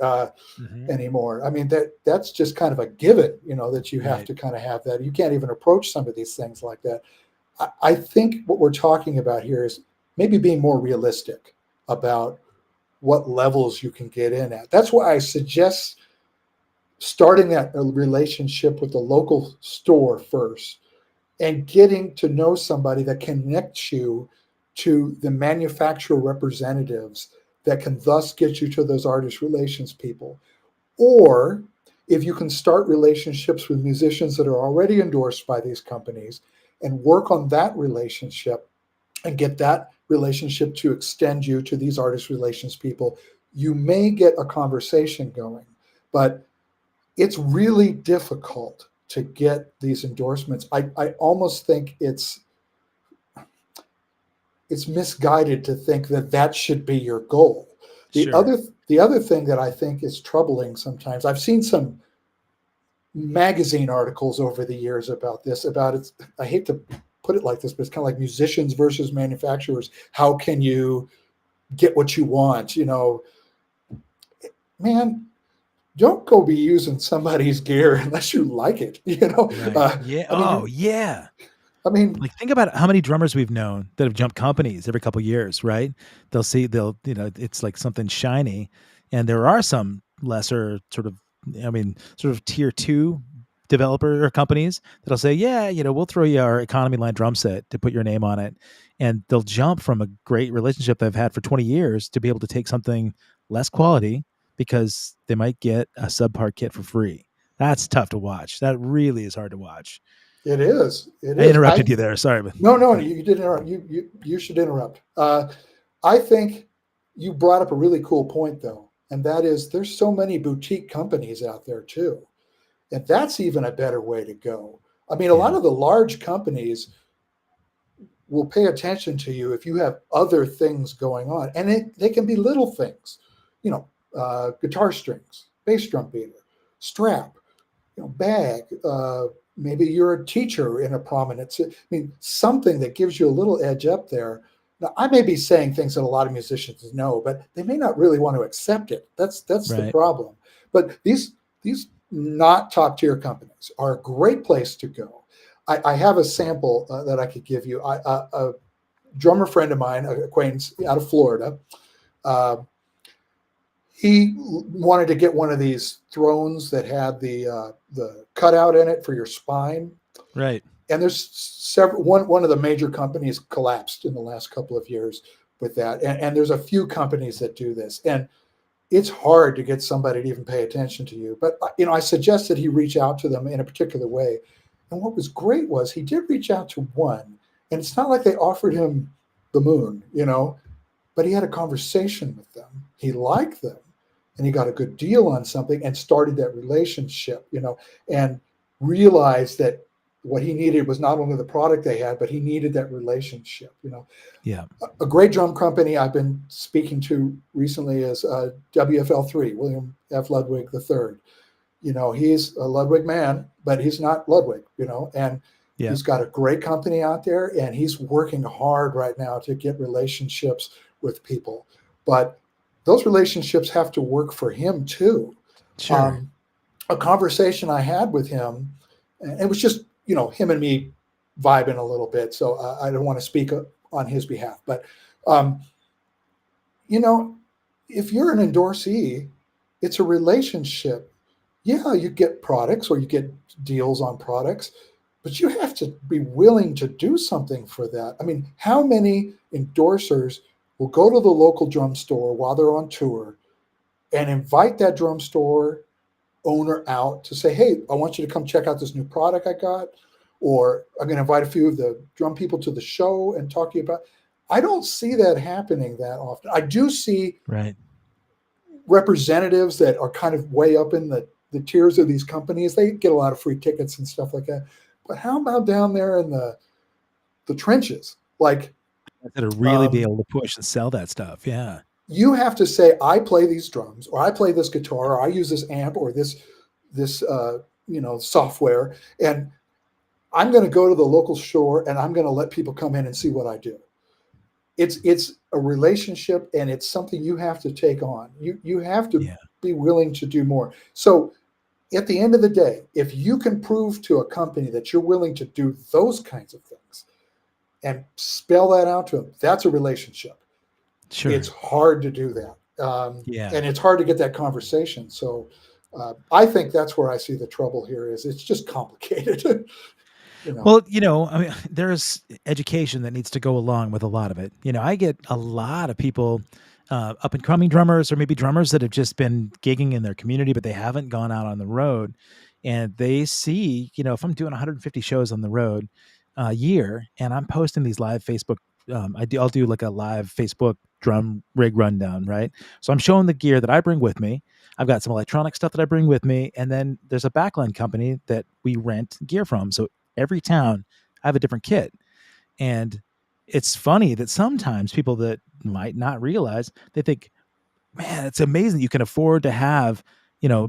anymore. I mean, that's just kind of a given, that you have to kind of have that. You can't even approach some of these things like that. I think what we're talking about here is maybe being more realistic about what levels you can get in at. That's why I suggest starting that relationship with the local store first and getting to know somebody that connects you to the manufacturer representatives that can thus get you to those artist relations people. Or if you can start relationships with musicians that are already endorsed by these companies and work on that relationship and get that relationship to extend you to these artist relations people, you may get a conversation going. But it's really difficult to get these endorsements. I almost think it's misguided to think that should be your goal. The other thing that I think is troubling sometimes, I've seen some magazine articles over the years about this, I hate to put it like this, but it's kind of like musicians versus manufacturers. How can you get what you want? Man, don't go be using somebody's gear unless you like it. I mean, like, think about how many drummers we've known that have jumped companies every couple of years, right? It's like something shiny, and there are some lesser sort of tier 2 developer or companies that'll say, yeah, we'll throw you our economy line drum set to put your name on it. And they'll jump from a great relationship they've had for 20 years to be able to take something less quality because they might get a subpar kit for free. That's tough to watch. That really is hard to watch. It is. I interrupted you there. Sorry. No, you didn't interrupt. You should interrupt. I think you brought up a really cool point, though, and that is there's so many boutique companies out there, too. And that's even a better way to go. I mean, a lot of the large companies will pay attention to you if you have other things going on. And they can be little things, guitar strings, bass drum beater, strap, bag, maybe you're a teacher in a prominent, something that gives you a little edge up there. Now, I may be saying things that a lot of musicians know, but they may not really want to accept it. That's the problem. But these not top tier companies are a great place to go. I have a sample that I could give you. A drummer friend of mine, an acquaintance out of Florida, he wanted to get one of these thrones that had the cutout in it for your spine. Right. And there's several. One of the major companies collapsed in the last couple of years with that. And there's a few companies that do this. And it's hard to get somebody to even pay attention to you. But, I suggested he reach out to them in a particular way. And what was great was he did reach out to one. And it's not like they offered him the moon, but he had a conversation with them. He liked them. And he got a good deal on something and started that relationship, and realized that what he needed was not only the product they had, but he needed that relationship, Yeah. A great drum company I've been speaking to recently is WFL3, William F. Ludwig III. He's a Ludwig man, but he's not Ludwig, and he's got a great company out there, and he's working hard right now to get relationships with people. But those relationships have to work for him too. Sure. A conversation I had with him, and it was just, him and me vibing a little bit. So I don't want to speak on his behalf, but, if you're an endorsee, it's a relationship. Yeah, you get products or you get deals on products, but you have to be willing to do something for that. I mean, how many endorsers will go to the local drum store while they're on tour and invite that drum store owner out to say, hey, I want you to come check out this new product I got, or I'm going to invite a few of the drum people to the show and talk to you about. I don't see that happening that often. I do see representatives that are kind of way up in the the tiers of these companies, they get a lot of free tickets and stuff like that. But how about down there in the trenches? Like, To really be able to push and sell that stuff. Yeah. you have to say, I play these drums, or I play this guitar, or I use this amp, or this software, and I'm going to go to the local store and I'm going to let people come in and see what I do. It's a relationship, and it's something you have to take on. You have to be willing to do more. So at the end of the day, if you can prove to a company that you're willing to do those kinds of things and spell that out to them, that's a relationship. Sure. It's hard to do that. And it's hard to get that conversation. So I think that's where I see the trouble here is it's just complicated. Well, I mean, there's education that needs to go along with a lot of it. I get a lot of people, up and coming drummers, or maybe drummers that have just been gigging in their community, but they haven't gone out on the road. And they see, if I'm doing 150 shows on the road a year, and I'm posting these live Facebook, I'll do like a live Facebook drum rig rundown, right? So I'm showing the gear that I bring with me. I've got some electronic stuff that I bring with me, and then there's a backline company that we rent gear from. So every town, I have a different kit. And it's funny that sometimes people that might not realize, they think, man, it's amazing you can afford to have,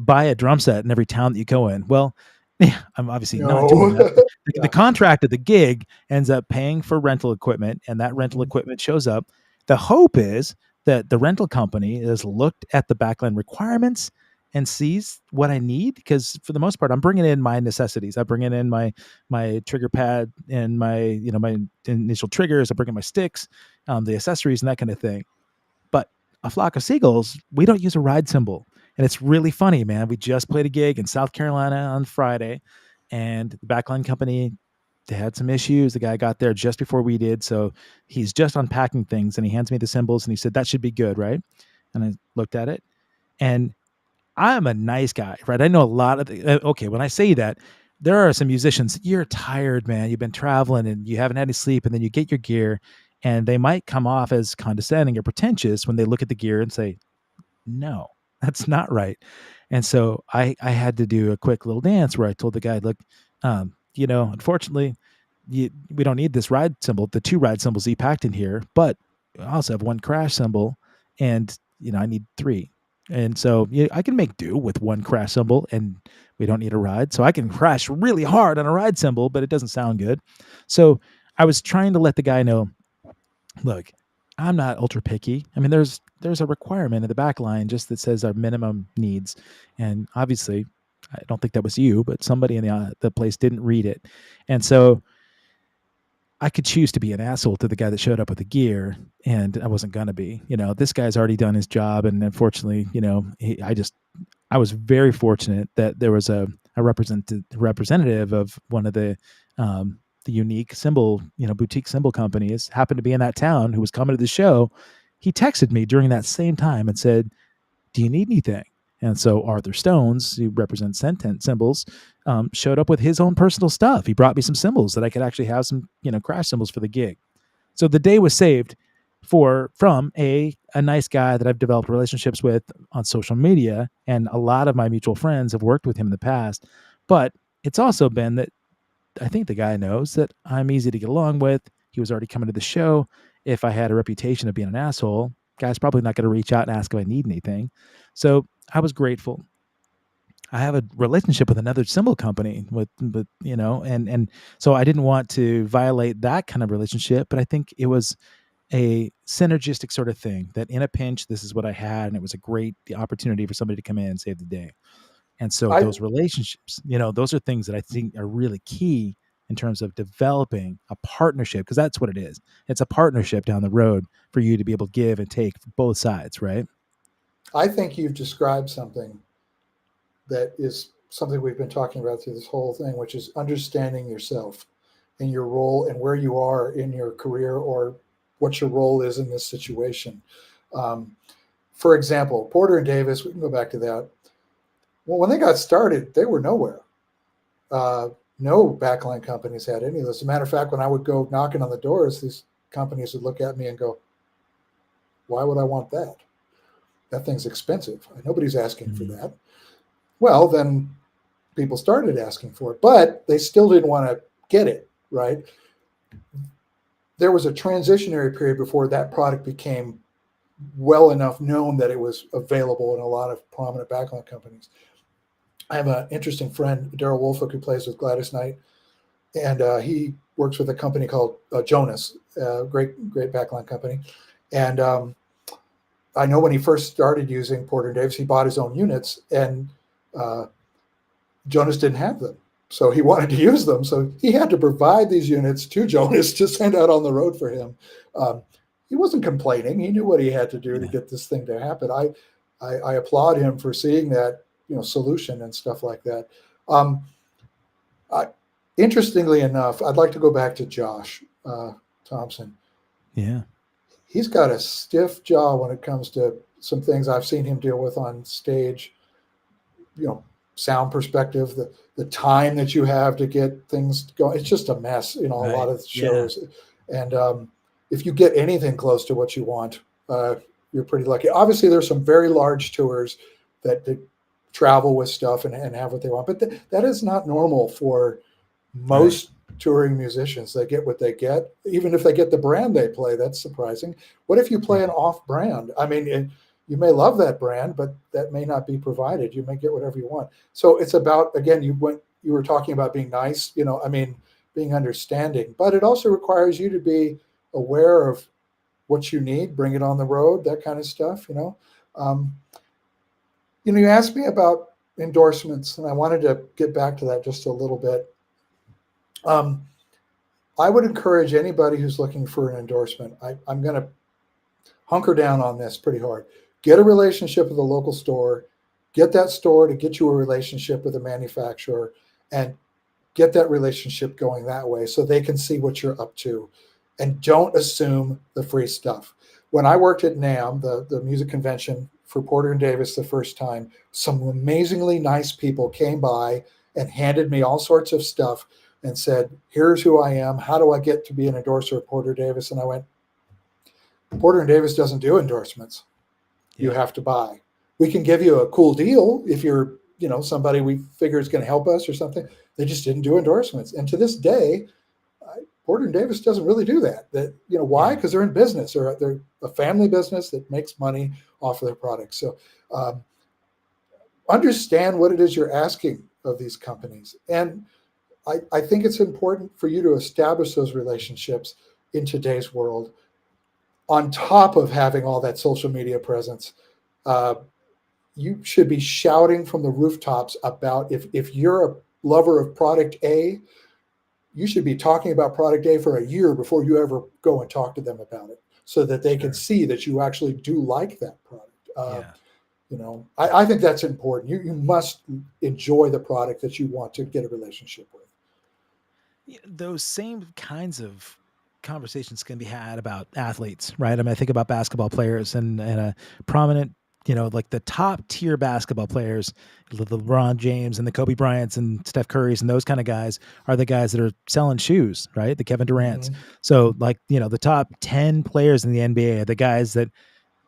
buy a drum set in every town that you go in. Well, yeah, I'm obviously not doing that. The contract of the gig ends up paying for rental equipment, and that rental equipment shows up. The hope is that the rental company has looked at the backline requirements and sees what I need, because for the most part, I'm bringing in my necessities. I bring in my trigger pad and my my initial triggers. I bring in my sticks, the accessories, and that kind of thing. But a Flock of Seagulls, we don't use a ride cymbal. And it's really funny, man. We just played a gig in South Carolina on Friday, and the backline company, they had some issues. The guy got there just before we did. So he's just unpacking things, and he hands me the cymbals and he said, that should be good, right? And I looked at it, and I'm a nice guy, right? I know a lot of okay, when I say that, there are some musicians, you're tired, man. You've been traveling and you haven't had any sleep, and then you get your gear, and they might come off as condescending or pretentious when they look at the gear and say, no, that's not right. And so I had to do a quick little dance where I told the guy, look, unfortunately, we don't need this ride cymbal, the 2 ride cymbals he packed in here, but I also have 1 crash cymbal, and I need 3. And so I can make do with 1 crash cymbal, and we don't need a ride. So I can crash really hard on a ride cymbal, but it doesn't sound good. So I was trying to let the guy know, look, I'm not ultra picky. I mean, there's a requirement in the back line just that says our minimum needs. And obviously, I don't think that was you, but somebody in the place didn't read it. And so I could choose to be an asshole to the guy that showed up with the gear, and I wasn't going to be. This guy's already done his job. And unfortunately, I was very fortunate that there was a representative of one of the unique cymbal, boutique cymbal companies happened to be in that town, who was coming to the show. He texted me during that same time and said, do you need anything? And so Arthur Stones, who represents Sentent Cymbals, showed up with his own personal stuff. He brought me some cymbals that I could actually have some, crash cymbals for the gig. So the day was saved from a nice guy that I've developed relationships with on social media, and a lot of my mutual friends have worked with him in the past. But it's also been that I think the guy knows that I'm easy to get along with. He was already coming to the show. If I had a reputation of being an asshole, guy's probably not going to reach out and ask if I need anything. So I was grateful. I have a relationship with another cymbal company and so I didn't want to violate that kind of relationship, but I think it was a synergistic sort of thing that in a pinch, this is what I had. And it was a great opportunity for somebody to come in and save the day. And so those relationships, those are things that I think are really key in terms of developing a partnership, because that's what it is. It's a partnership down the road for you to be able to give and take from both sides, right? I think you've described something that is something we've been talking about through this whole thing, which is understanding yourself and your role and where you are in your career, or what your role is in this situation. For example, Porter and Davis, we can go back to that. Well, when they got started, they were nowhere. No backline companies had any of this. As a matter of fact, when I would go knocking on the doors, these companies would look at me and go, why would I want that? That thing's expensive. Nobody's asking for that. Well, then people started asking for it, but they still didn't want to get it, right? There was a transitionary period before that product became well enough known that it was available in a lot of prominent backline companies. I have an interesting friend, Daryl Wolfolk, who plays with Gladys Knight, and he works with a company called Jonas, great backline company. And I know when he first started using Porter Davies, he bought his own units, and Jonas didn't have them. So he wanted to use them. So he had to provide these units to Jonas to send out on the road for him. He wasn't complaining. He knew what he had to do to get this thing to happen. I applaud him for seeing that, solution and stuff like that. Interestingly enough, I'd like to go back to Josh Thompson. Yeah. He's got a stiff jaw when it comes to some things I've seen him deal with on stage, sound perspective, the time that you have to get things going. It's just a mess, a lot of shows. Yeah. And if you get anything close to what you want, you're pretty lucky. Obviously, there's some very large tours that travel with stuff and have what they want, but that is not normal for most touring musicians. They get what they get. Even if they get the brand they play, that's surprising. What if you play an off brand? I mean, you may love that brand, but that may not be provided. You may get whatever you want. So it's about, again, you were talking about being nice, being understanding, but it also requires you to be aware of what you need, bring it on the road, that kind of stuff, you asked me about endorsements, and I wanted to get back to that just a little bit. I would encourage anybody who's looking for an endorsement. I'm going to hunker down on this pretty hard. Get a relationship with a local store, get that store to get you a relationship with a manufacturer, and get that relationship going that way so they can see what you're up to. And don't assume the free stuff. When I worked at NAMM, the music convention for Porter and Davis the first time, some amazingly nice people came by and handed me all sorts of stuff and said, here's who I am. How do I get to be an endorser of Porter Davis? And I went, Porter and Davis doesn't do endorsements. You have to buy. We can give you a cool deal if you're, somebody we figure is going to help us or something. They just didn't do endorsements. And to this day, Porter and Davis doesn't really do that. Why? Because they're in business, or they're a family business that makes money off of their products. So understand what it is you're asking of these companies. And I think it's important for you to establish those relationships in today's world. On top of having all that social media presence, you should be shouting from the rooftops about, if you're a lover of product A, you should be talking about product A for a year before you ever go and talk to them about it, so that they can see that you actually do like that product. I think that's important. You must enjoy the product that you want to get a relationship with. Those same kinds of conversations can be had about athletes, right? I mean, I think about basketball players and a prominent, like the top tier basketball players, the LeBron James and the Kobe Bryants and Steph Currys and those kind of guys are the guys that are selling shoes, right? The Kevin Durant's. Mm-hmm. So like, the top 10 players in the NBA are the guys that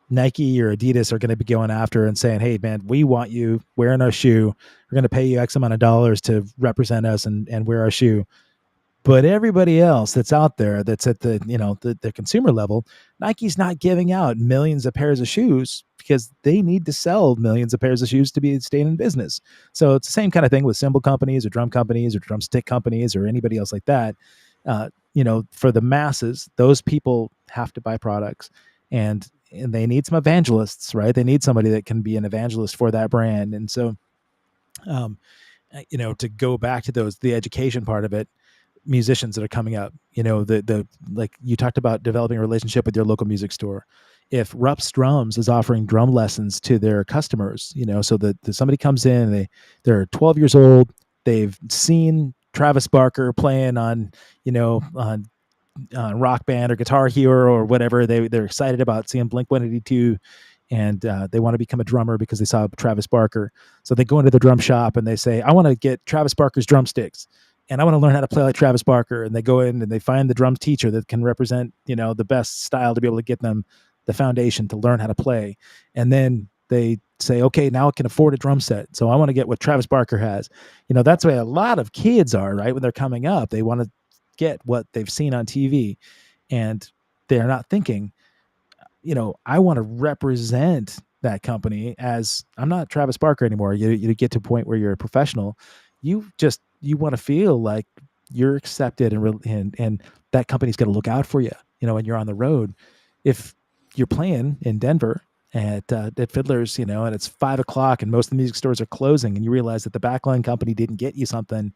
Nike or Adidas are going to be going after and saying, hey man, we want you wearing our shoe. We're going to pay you X amount of dollars to represent us and wear our shoe. But everybody else that's out there, that's at the consumer level, Nike's not giving out millions of pairs of shoes because they need to sell millions of pairs of shoes to be staying in business. So it's the same kind of thing with cymbal companies or drum companies or drumstick companies or anybody else like that. For the masses, those people have to buy products, and they need some evangelists, right? They need somebody that can be an evangelist for that brand. And so, to go back to the education part of it, musicians that are coming up, like you talked about developing a relationship with your local music store. If Rupp's Drums is offering drum lessons to their customers, so that somebody comes in, they're 12 years old, they've seen Travis Barker playing on Rock Band or Guitar Hero or whatever, they're excited about seeing Blink-182, and they want to become a drummer because they saw Travis Barker. So they go into the drum shop and they say, I want to get Travis Barker's drumsticks, and I want to learn how to play like Travis Barker. And they go in and they find the drum teacher that can represent, the best style to be able to get them the foundation to learn how to play. And then they say, okay, now I can afford a drum set, so I want to get what Travis Barker has. That's why a lot of kids are, right? When they're coming up, they want to get what they've seen on TV, and they're not thinking, I want to represent that company. As I'm not Travis Barker anymore. You get to a point where you're a professional. You want to feel like you're accepted, and that company's going to look out for you. When you're on the road, if you're playing in Denver at Fiddler's, and it's 5 o'clock and most of the music stores are closing, and you realize that the backline company didn't get you something,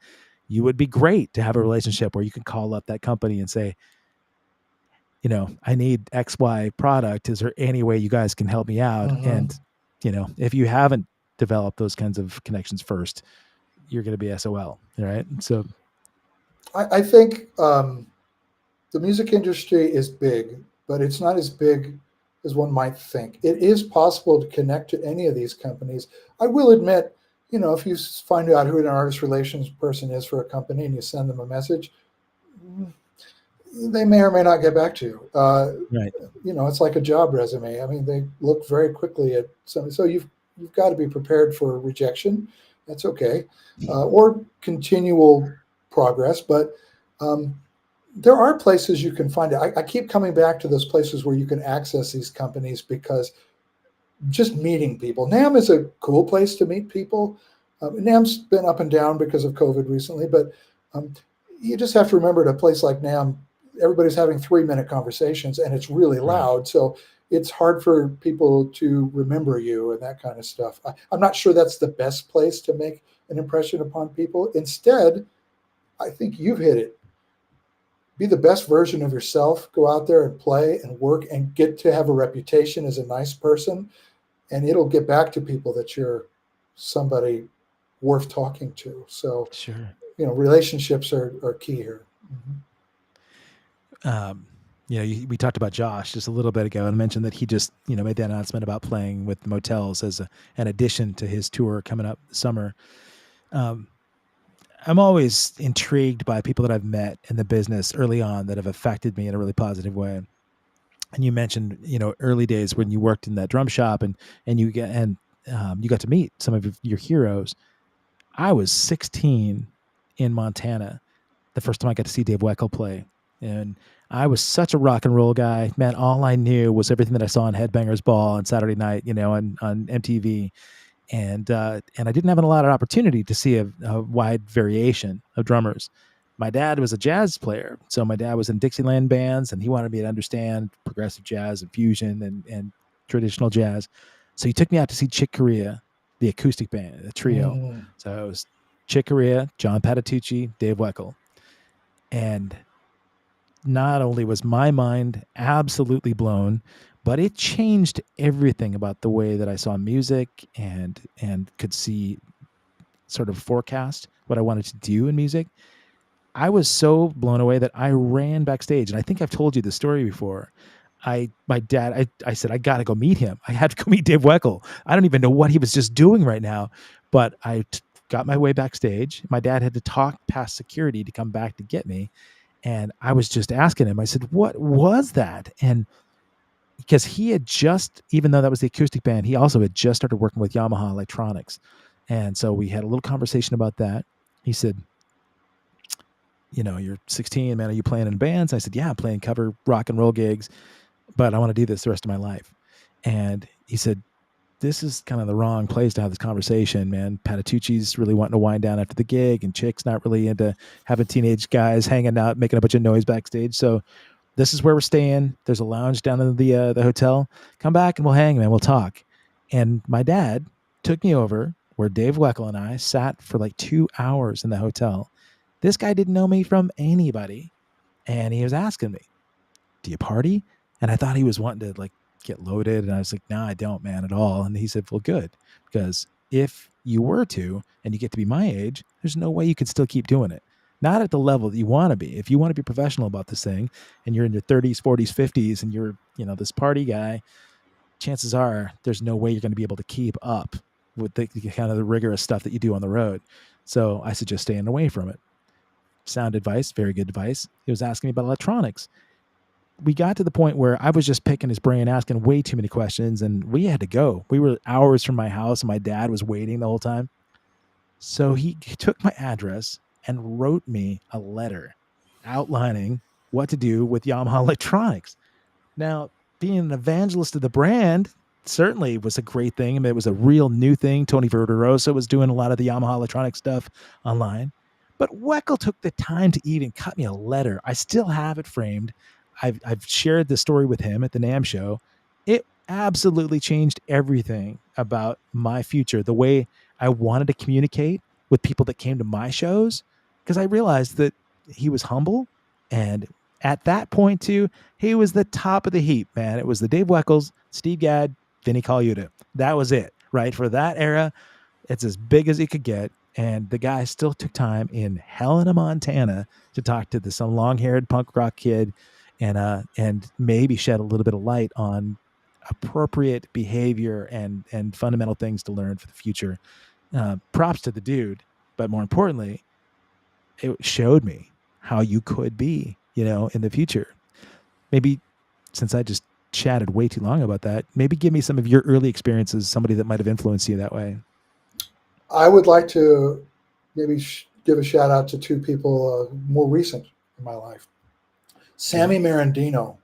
you would be great to have a relationship where you can call up that company and say, I need XY product. Is there any way you guys can help me out? Mm-hmm. And, if you haven't developed those kinds of connections first, you're going to be SOL. Right. So I think the music industry is big, but it's not as big as one might think. It is possible to connect to any of these companies. I will admit, if you find out who an artist relations person is for a company and you send them a message, they may or may not get back to you. right. It's like a job resume. I mean, they look very quickly at something. So you've got to be prepared for rejection. That's okay, or continual progress. But there are places you can find it. I keep coming back to those places where you can access these companies, because just meeting people. NAMM is a cool place to meet people. NAMM's been up and down because of COVID recently, but you just have to remember, at a place like NAMM, everybody's having 3-minute conversations and it's really Right. loud. So it's hard for people to remember you and that kind of stuff. I'm not sure that's the best place to make an impression upon people. Instead, I think you've hit it. Be the best version of yourself. Go out there and play and work and get to have a reputation as a nice person. And it'll get back to people that you're somebody worth talking to. So, Sure. relationships are key here. Mm-hmm. We talked about Josh just a little bit ago and mentioned that he just, made the announcement about playing with motels as an addition to his tour coming up this summer. I'm always intrigued by people that I've met in the business early on that have affected me in a really positive way. And you mentioned, early days when you worked in that drum shop and you got to meet some of your heroes. I was 16 in Montana the first time I got to see Dave Weckl play. And I was such a rock and roll guy, man. All I knew was everything that I saw on Headbangers Ball on Saturday night, on MTV. And I didn't have a lot of opportunity to see a wide variation of drummers. My dad was a jazz player, so my dad was in Dixieland bands, and he wanted me to understand progressive jazz and fusion and traditional jazz. So he took me out to see Chick Corea, the acoustic band, the trio. Mm-hmm. So it was Chick Corea, John Patitucci, Dave Weckl, and not only was my mind absolutely blown, but it changed everything about the way that I saw music and could see sort of forecast what I wanted to do in music. I was so blown away that I ran backstage, and I think I've told you the story before. I said, I got to go meet him. I had to go meet Dave Weckl. I don't even know what he was just doing right now, but I got my way backstage. My dad had to talk past security to come back to get me. And I was just asking him, I said, what was that? And because he had just, even though that was the acoustic band, he also had just started working with Yamaha Electronics. And so we had a little conversation about that. He said, you're 16, man. Are you playing in bands? I said, yeah, I'm playing cover rock and roll gigs, but I want to do this the rest of my life. And he said, this is kind of the wrong place to have this conversation, man. Patitucci's really wanting to wind down after the gig, and Chick's not really into having teenage guys hanging out, making a bunch of noise backstage. So this is where we're staying. There's a lounge down in the hotel. Come back and we'll hang, man. We'll talk. And my dad took me over where Dave Weckl and I sat for like 2 hours in the hotel. This guy didn't know me from anybody. And he was asking me, do you party? And I thought he was wanting to like get loaded. And I was like, no, I don't, man, at all. And he said, well, good. Because if you were to, and you get to be my age, there's no way you could still keep doing it. Not at the level that you want to be. If you want to be professional about this thing and you're in your 30s, 40s, 50s, and you're, this party guy, chances are there's no way you're going to be able to keep up with the kind of the rigorous stuff that you do on the road. So I suggest staying away from it. Sound advice, very good advice. He was asking me about electronics. we got to the point where I was just picking his brain, asking way too many questions, and we had to go. We were hours from my house, and my dad was waiting the whole time. So he took my address and wrote me a letter outlining what to do with Yamaha electronics. Now, being an evangelist of the brand certainly was a great thing. I mean, it was a real new thing. Tony Verderosa was doing a lot of the Yamaha electronic stuff online. But Weckl took the time to even cut me a letter. I still have it framed. I've shared the story with him at the NAMM show. It absolutely changed everything about my future, the way I wanted to communicate with people that came to my shows, because I realized that he was humble. And at that point, too, he was the top of the heap, man. It was the Dave Weckls, Steve Gadd, Vinny Colaiuta. That was it, right? For that era, it's as big as it could get. And the guy still took time in Helena, Montana to talk to this long-haired punk rock kid and maybe shed a little bit of light on appropriate behavior and fundamental things to learn for the future. Props to the dude, but more importantly, it showed me how you could be, in the future. Maybe, since I just chatted way too long about that, maybe give me some of your early experiences, somebody that might have influenced you that way. I would like to maybe give a shout out to two people more recent in my life. Sammy Marandino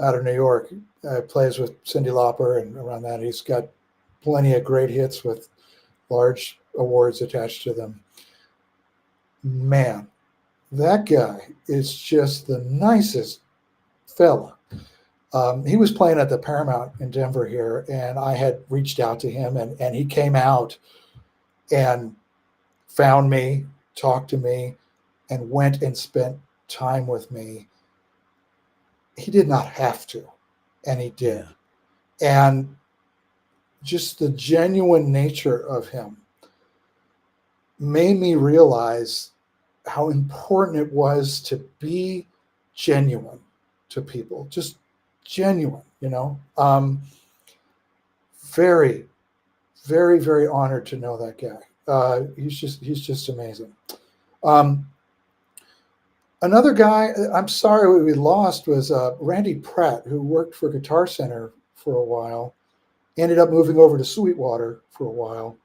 out of New York plays with Cyndi Lauper and around that. He's got plenty of great hits with large awards attached to them. Man, that guy is just the nicest fella. He was playing at the Paramount in Denver here, and I had reached out to him, and he came out and found me, talked to me, and went and spent time with me. He did not have to, and he did. Yeah. And just the genuine nature of him made me realize how important it was to be genuine to people, just genuine, very, very, very honored to know that guy. He's just amazing. Another guy, I'm sorry we lost, was Randy Pratt, who worked for Guitar Center for a while, ended up moving over to Sweetwater for a while.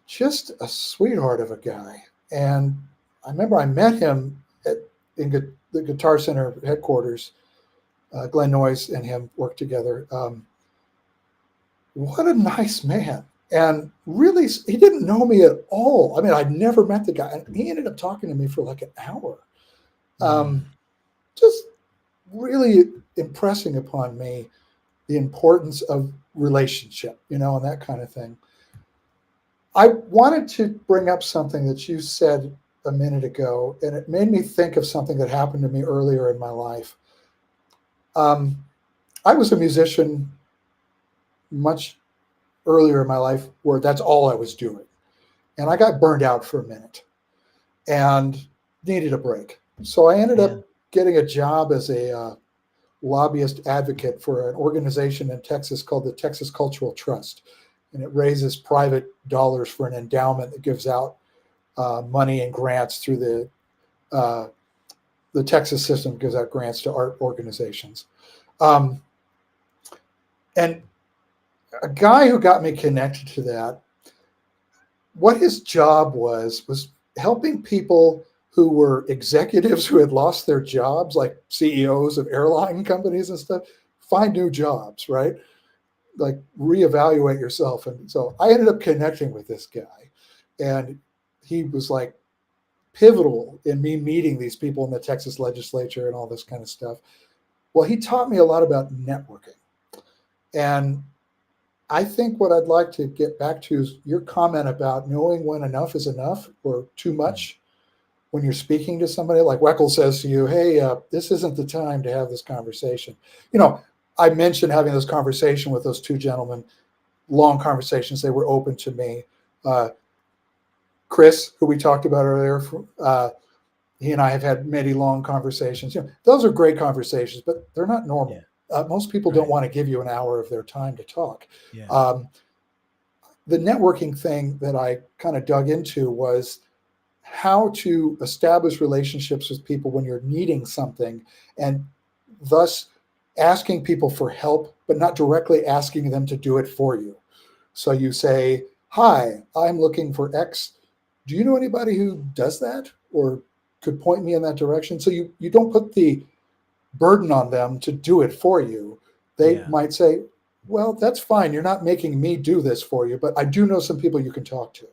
Just a sweetheart of a guy. And I remember I met him in the Guitar Center headquarters. Glenn Noyes and him worked together. What a nice man. And really, he didn't know me at all. I mean, I'd never met the guy. And he ended up talking to me for like an hour. Just really impressing upon me the importance of relationship, and that kind of thing. I wanted to bring up something that you said a minute ago, and it made me think of something that happened to me earlier in my life. I was a musician much earlier in my life where that's all I was doing. And I got burned out for a minute and needed a break. So I ended up getting a job as a lobbyist advocate for an organization in Texas called the Texas Cultural Trust. And it raises private dollars for an endowment that gives out money and grants through the Texas system, gives out grants to art organizations. And a guy who got me connected to that, what his job was helping people who were executives who had lost their jobs, like CEOs of airline companies and stuff, find new jobs, right? Like reevaluate yourself. And so I ended up connecting with this guy, and he was like pivotal in me meeting these people in the Texas legislature and all this kind of stuff. Well, he taught me a lot about networking. And I think what I'd like to get back to is your comment about knowing when enough is enough or too much when you're speaking to somebody. Like Weckl says to you, hey, this isn't the time to have this conversation. I mentioned having this conversation with those two gentlemen, long conversations. They were open to me. Chris, who we talked about earlier, he and I have had many long conversations. Those are great conversations, but they're not normal. Yeah. Most people don't want to give you an hour of their time to talk. Yeah. The networking thing that I kind of dug into was how to establish relationships with people when you're needing something, and thus asking people for help, but not directly asking them to do it for you. So you say, "Hi, I'm looking for X. Do you know anybody who does that or could point me in that direction?" So you don't put the burden on them to do it for you. They Yeah. might say, "Well, that's fine. You're not making me do this for you, but I do know some people you can talk to."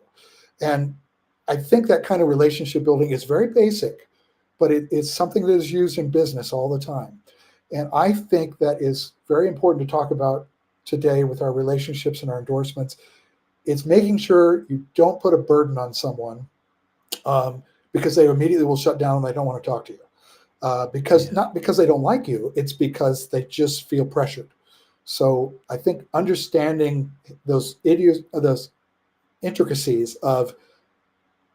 And I think that kind of relationship building is very basic, but it's something that is used in business all the time. And I think that is very important to talk about today with our relationships and our endorsements. It's making sure you don't put a burden on someone, because they immediately will shut down and they don't want to talk to you. Because Yeah. not because they don't like you, it's because they just feel pressured. So I think understanding those intricacies of,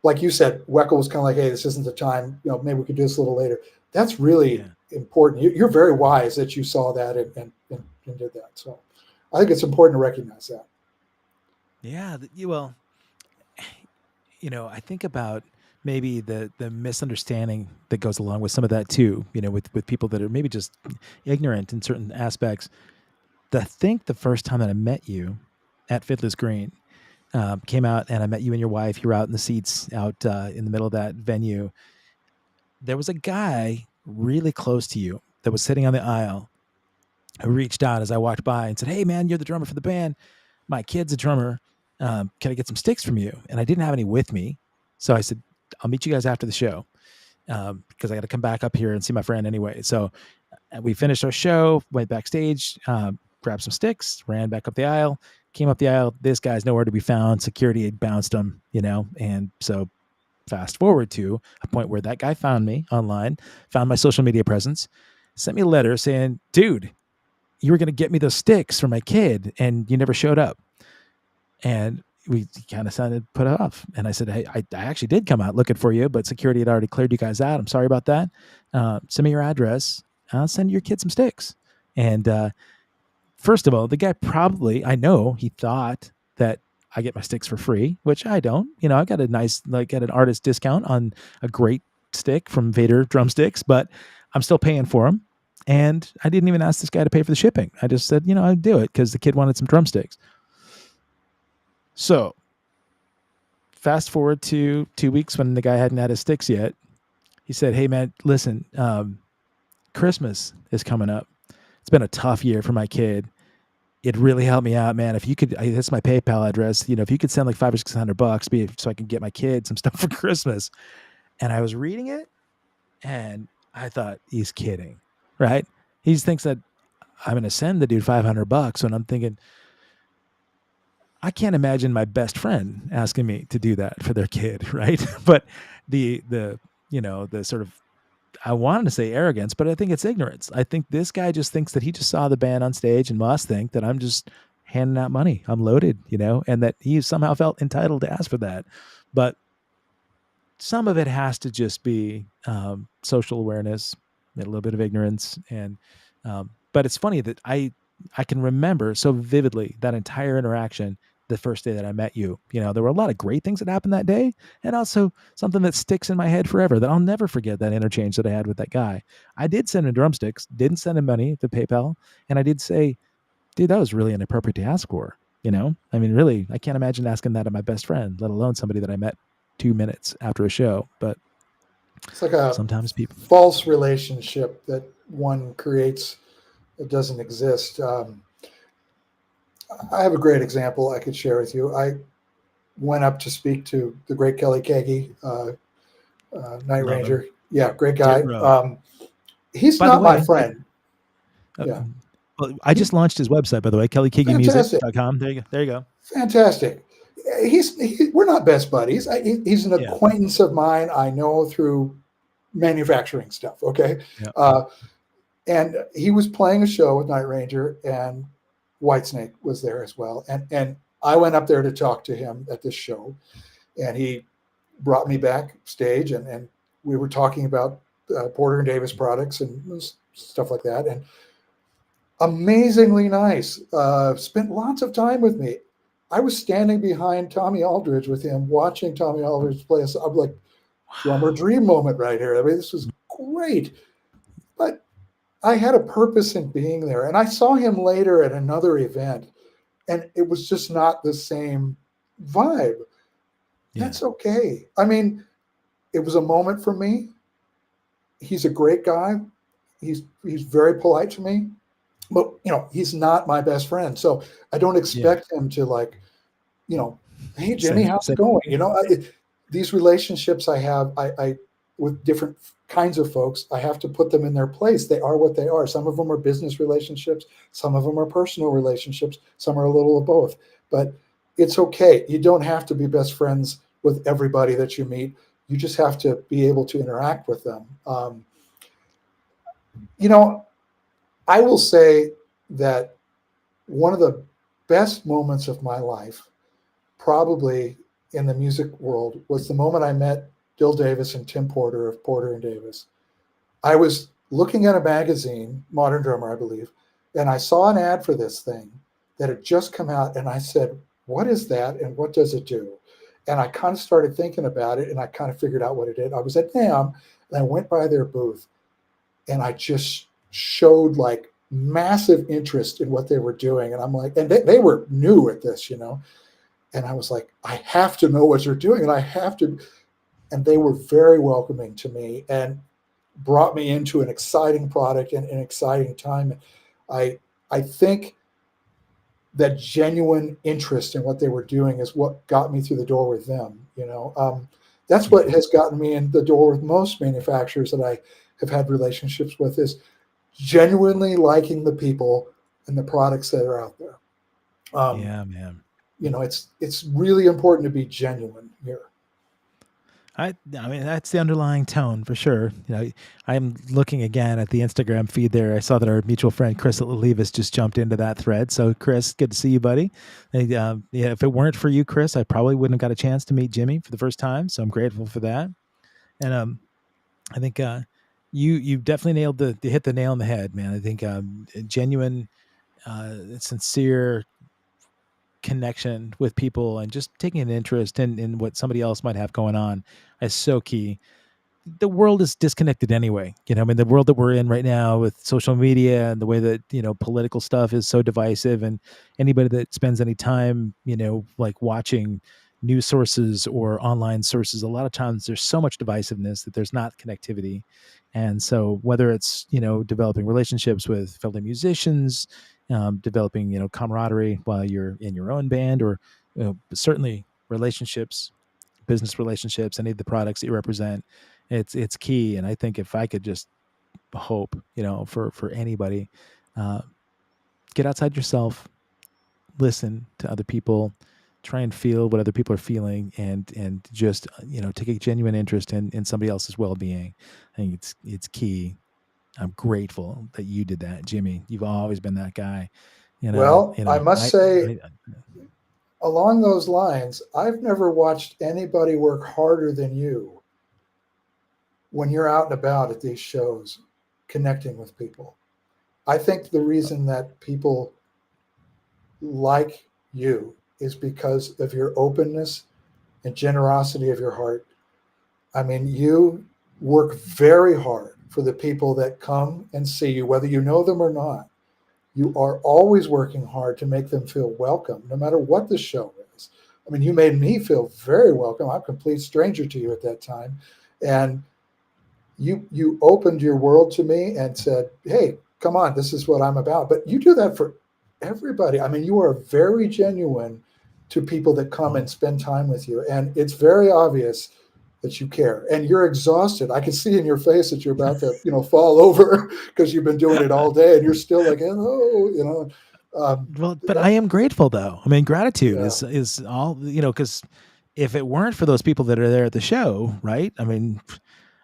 like you said, Weckl was kind of like, "Hey, this isn't the time. Maybe we could do this a little later." That's really Yeah. important. You're very wise that you saw that and did that. So I think it's important to recognize that. Yeah. Well, I think about maybe the misunderstanding that goes along with some of that too, with people that are maybe just ignorant in certain aspects. I think the first time that I met you at Fiddler's Green, came out and I met you and your wife. You were out in the seats out in the middle of that venue. There was a guy really close to you that was sitting on the aisle who reached out as I walked by and said, "Hey, man, you're the drummer for the band. My kid's a drummer. Can I get some sticks from you?" And I didn't have any with me. So I said, "I'll meet you guys after the show, because I got to come back up here and see my friend anyway." So we finished our show, went backstage, grabbed some sticks, ran back up the aisle, came up the aisle. This guy's nowhere to be found. Security had bounced him, and so fast forward to a point where that guy found me online, found my social media presence, sent me a letter saying, "Dude, you were going to get me those sticks for my kid and you never showed up." And we kind of sounded put off. And I said, "Hey, I actually did come out looking for you, but security had already cleared you guys out. I'm sorry about that. Send me your address. I'll send your kid some sticks." And first of all, the guy probably, I know he thought that I get my sticks for free, which I don't. I got a nice, get an artist discount on a great stick from Vader Drumsticks, but I'm still paying for them. And I didn't even ask this guy to pay for the shipping. I just said, I'd do it because the kid wanted some drumsticks. So fast forward to 2 weeks when the guy hadn't had his sticks yet. He said, "Hey, man, listen, Christmas is coming up. It's been a tough year for my kid. It really helped me out, man. If you could, that's my PayPal address. If you could send like $500 or $600, so I can get my kid some stuff for Christmas." And I was reading it and I thought, he's kidding, right? He just thinks that I'm going to send the dude $500. And I'm thinking, I can't imagine my best friend asking me to do that for their kid, right? But the sort of, I wanted to say arrogance, but I think it's ignorance. I think this guy just thinks that he just saw the band on stage and must think that I'm just handing out money. I'm loaded, and that he somehow felt entitled to ask for that. But some of it has to just be social awareness, a little bit of ignorance, and but it's funny that I can remember so vividly that entire interaction the first day that I met you. There were a lot of great things that happened that day, and also something that sticks in my head forever that I'll never forget, that interchange that I had with that guy. I did send him drumsticks, didn't send him money to PayPal, and I did say, "Dude, that was really inappropriate to ask for." I mean, really, I can't imagine asking that of my best friend, let alone somebody that I met 2 minutes after a show. But It's like a sometimes people, false relationship that one creates that doesn't exist. I have a great example I could share with you. I went up to speak to the great Kelly Kagi, Night love him. Ranger. Yeah, great Did guy. bro. He's By the not my way, friend. uh, Yeah, well, I he, just launched his website, by the way, fantastic, kellykiggymusic.com. There you go. There you go. fantastic. We're not best buddies. He's an Yeah. acquaintance of mine. I know through manufacturing stuff. Okay, Yeah. and he was playing a show with Night Ranger, and Whitesnake was there as well. And I went up there to talk to him at this show, and he brought me backstage, and we were talking about Porter and Davis products and stuff like that. And amazingly nice. Spent lots of time with me. I was standing behind Tommy Aldridge with him, watching Tommy Aldridge play. I'm like, drummer dream moment right here. I mean, this was great. But I had a purpose in being there. And I saw him later at another event, and it was just not the same vibe. Yeah. That's okay. I mean, it was a moment for me. He's a great guy. He's very polite to me, but he's not my best friend. So I don't Yeah. expect him to like, you know, hey Jimmy, Send, how's it send, going? These relationships I have, I with different kinds of folks, I have to put them in their place. They are what they are. Some of them are business relationships, some of them are personal relationships, some are a little of both. But it's okay. You don't have to be best friends with everybody that you meet. You just have to be able to interact with them. You know, I will say that one of the best moments of my life, probably in the music world, was the moment I met Bill Davis and Tim Porter of Porter and Davis. I was looking at a magazine, Modern Drummer, I believe, and I saw an ad for this thing that had just come out, and I said, "What is that, and what does it do?" And I kind of started thinking about it, and I kind of figured out what it did. I was at NAMM, and I went by their booth, and I just showed like massive interest in what they were doing. And I'm like, and they were new at this, and I was like, I have to know what you're doing, and I have to. And they were very welcoming to me and brought me into an exciting product and an exciting time. I think that genuine interest in what they were doing is what got me through the door with them. That's yeah. what has gotten me in the door with most manufacturers that I have had relationships with, is genuinely liking the people and the products that are out there. Um, Yeah, man. it's really important to be genuine here. I mean, that's the underlying tone for sure. I'm looking again at the Instagram feed there. I saw that our mutual friend Chris Levis just jumped into that thread. So, Chris, good to see you, buddy. And, yeah, if it weren't for you, Chris, I probably wouldn't have got a chance to meet Jimmie for the first time. So I'm grateful for that. And I think you definitely nailed the hit the nail on the head, man. I think genuine, sincere connection with people and just taking an interest in what somebody else might have going on is so key. The world is disconnected anyway. I mean, the world that we're in right now with social media and the way that, political stuff is so divisive, and anybody that spends any time, like watching news sources or online sources, a lot of times there's so much divisiveness that there's not connectivity. And so whether it's, developing relationships with fellow musicians, developing, camaraderie while you're in your own band, or certainly relationships, business relationships, any of the products that you represent, it's key. And I think if I could just hope, for anybody, uh, get outside yourself, listen to other people, try and feel what other people are feeling, and just take a genuine interest in somebody else's well-being. I think it's key. I'm grateful that you did that, Jimmie. You've always been that guy. Well, I must say, I along those lines, I've never watched anybody work harder than you when you're out and about at these shows, connecting with people. I think the reason that people like you is because of your openness and generosity of your heart. I mean, you work very hard for the people that come and see you, whether you know them or not. You are always working hard to make them feel welcome, no matter what the show is. I mean, you made me feel very welcome. I'm a complete stranger to you at that time. And you opened your world to me and said, "Hey, come on, this is what I'm about." But you do that for everybody. I mean, you are very genuine to people that come and spend time with you, and it's very obvious that you care. And you're exhausted. I can see in your face that you're about to, fall over because you've been doing it all day, and you're still like, "Hello," Well, but I am grateful though. I mean, gratitude yeah. is all, because if it weren't for those people that are there at the show, right? I mean,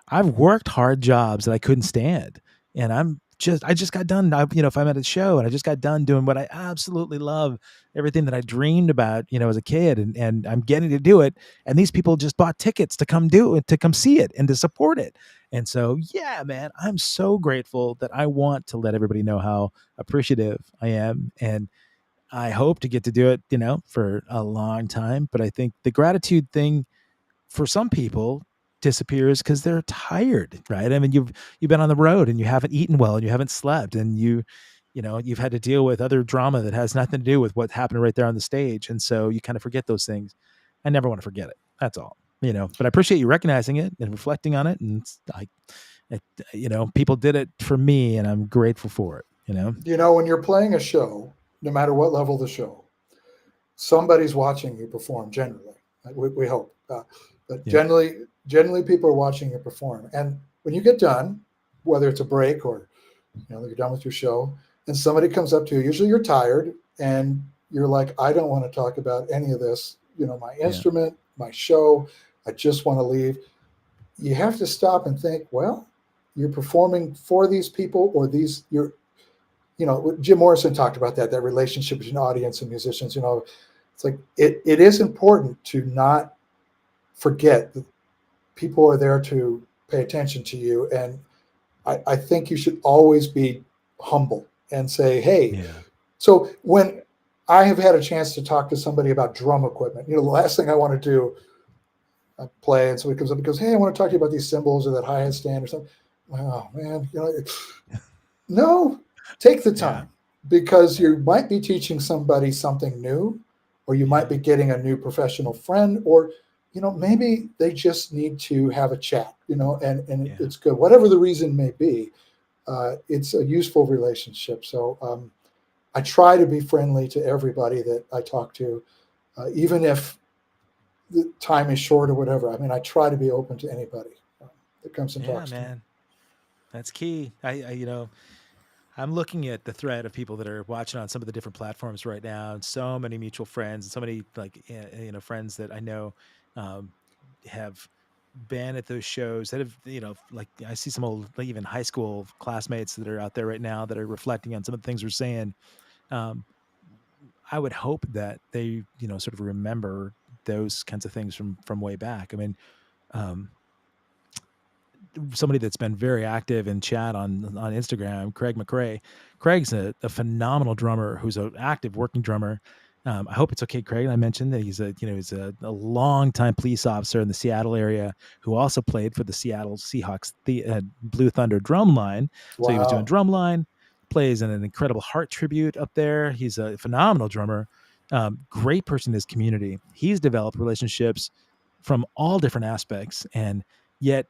I've worked hard jobs that I couldn't stand, and I just got done. If I'm at a show and I just got done doing what I absolutely love, everything that I dreamed about, as a kid, and I'm getting to do it, and these people just bought tickets to come do it, to come see it, and to support it. And so, yeah, man, I'm so grateful that I want to let everybody know how appreciative I am, and I hope to get to do it, for a long time. But I think the gratitude thing for some people disappears because they're tired, right? I mean, you've been on the road and you haven't eaten well and you haven't slept and you've had to deal with other drama that has nothing to do with what happened right there on the stage, and so you kind of forget those things. I never want to forget it. That's all, But I appreciate you recognizing it and reflecting on it, and people did it for me, and I'm grateful for it. When you're playing a show, no matter what level of the show, somebody's watching you perform. Generally, we hope, but Yeah. generally, people are watching you perform. And when you get done, whether it's a break or you're done with your show, and somebody comes up to you, usually you're tired, and you're like, I don't want to talk about any of this. My instrument, my show, I just want to leave. You have to stop and think, well, you're performing for these people, or Jim Morrison talked about that relationship between audience and musicians. It's like, it is important to not forget that people are there to pay attention to you. And I think you should always be humble and say, hey, So when I have had a chance to talk to somebody about drum equipment, the last thing I want to do, I play and somebody comes up and goes, hey, I want to talk to you about these cymbals or that hi-hat stand or something. Oh man, no, take the time, because you might be teaching somebody something new, or you might be getting a new professional friend, or maybe they just need to have a chat, and it's good, whatever the reason may be. It's a useful relationship. So I try to be friendly to everybody that I talk to, even if the time is short or whatever. I mean, I try to be open to anybody that comes and talks to me. That's key. I'm looking at the thread of people that are watching on some of the different platforms right now, and so many mutual friends, and so many friends that I know have been at those shows that have, I see some old, even high school classmates that are out there right now that are reflecting on some of the things we're saying. I would hope that they, sort of remember those kinds of things from way back. I mean, somebody that's been very active in chat on Instagram, Craig McRae. Craig's a phenomenal drummer who's an active working drummer. I hope it's okay, Craig. I mentioned that he's a longtime police officer in the Seattle area who also played for the Seattle Seahawks, the Blue Thunder drum line. Wow. So he was doing drum line, plays in an incredible Heart tribute up there. He's a phenomenal drummer, great person in his community. He's developed relationships from all different aspects, and yet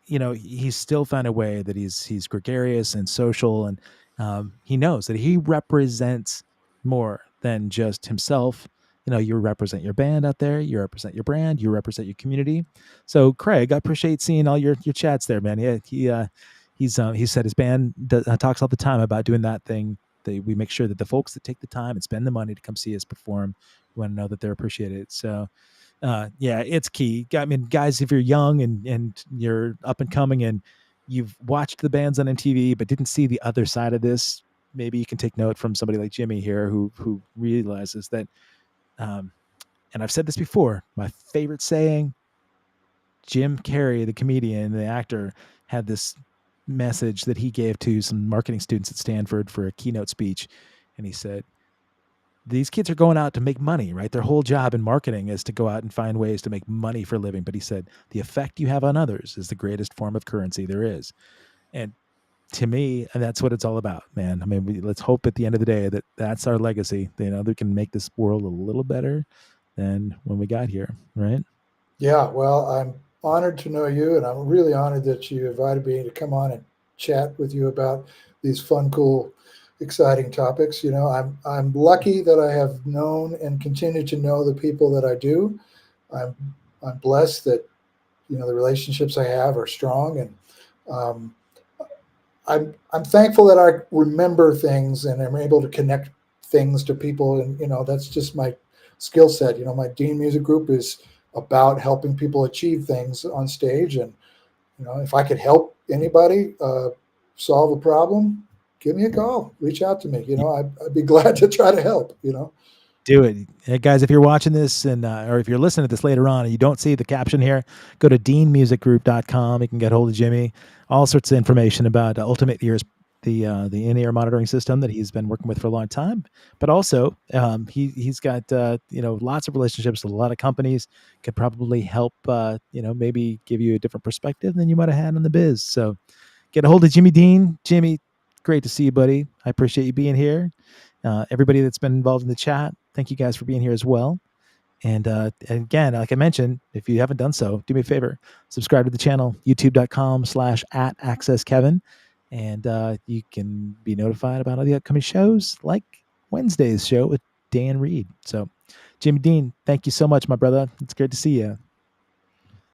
he's still found a way that he's gregarious and social, and he knows that he represents more than just himself. You represent your band out there, you represent your brand, you represent your community. So Craig, I appreciate seeing all your chats there, man. Yeah, he said his band talks all the time about doing that thing. We make sure that the folks that take the time and spend the money to come see us perform, we want to know that they're appreciated. So it's key. I mean, guys, if you're young and you're up and coming and you've watched the bands on MTV but didn't see the other side of this, maybe you can take note from somebody like Jimmie here who realizes that, and I've said this before, my favorite saying, Jim Carrey, the comedian, the actor, had this message that he gave to some marketing students at Stanford for a keynote speech. And he said, these kids are going out to make money, right? Their whole job in marketing is to go out and find ways to make money for a living. But he said, the effect you have on others is the greatest form of currency there is. And to me, and that's what it's all about, man. I mean, let's hope at the end of the day that that's our legacy. They can make this world a little better than when we got here, right? Yeah, well, I'm honored to know you, and I'm really honored that you invited me to come on and chat with you about these fun, cool, exciting topics. I'm lucky that I have known and continue to know the people that I do. I'm blessed that the relationships I have are strong, and I'm thankful that I remember things and I'm able to connect things to people, and that's just my skill set. My Dean Music Group is about helping people achieve things on stage, and if I could help anybody solve a problem, give me a call, reach out to me. I'd be glad to try to help. Do it. Hey, guys, if you're watching this and or if you're listening to this later on and you don't see the caption here, go to deanmusicgroup.com. You can get hold of Jimmie. All sorts of information about Ultimate Ears the in-ear monitoring system that he's been working with for a long time. But also, he's got lots of relationships with a lot of companies. Could probably help maybe give you a different perspective than you might have had in the biz. So get a hold of Jimmie Dean. Jimmy, great to see you, buddy. I appreciate you being here. Everybody that's been involved in the chat, thank you guys for being here as well. And again, like I mentioned, if you haven't done so, do me a favor, subscribe to the channel, youtube.com/@accesskevin. And you can be notified about all the upcoming shows, like Wednesday's show with Dan Reed. So, Jimmie Dean, thank you so much, my brother. It's great to see you.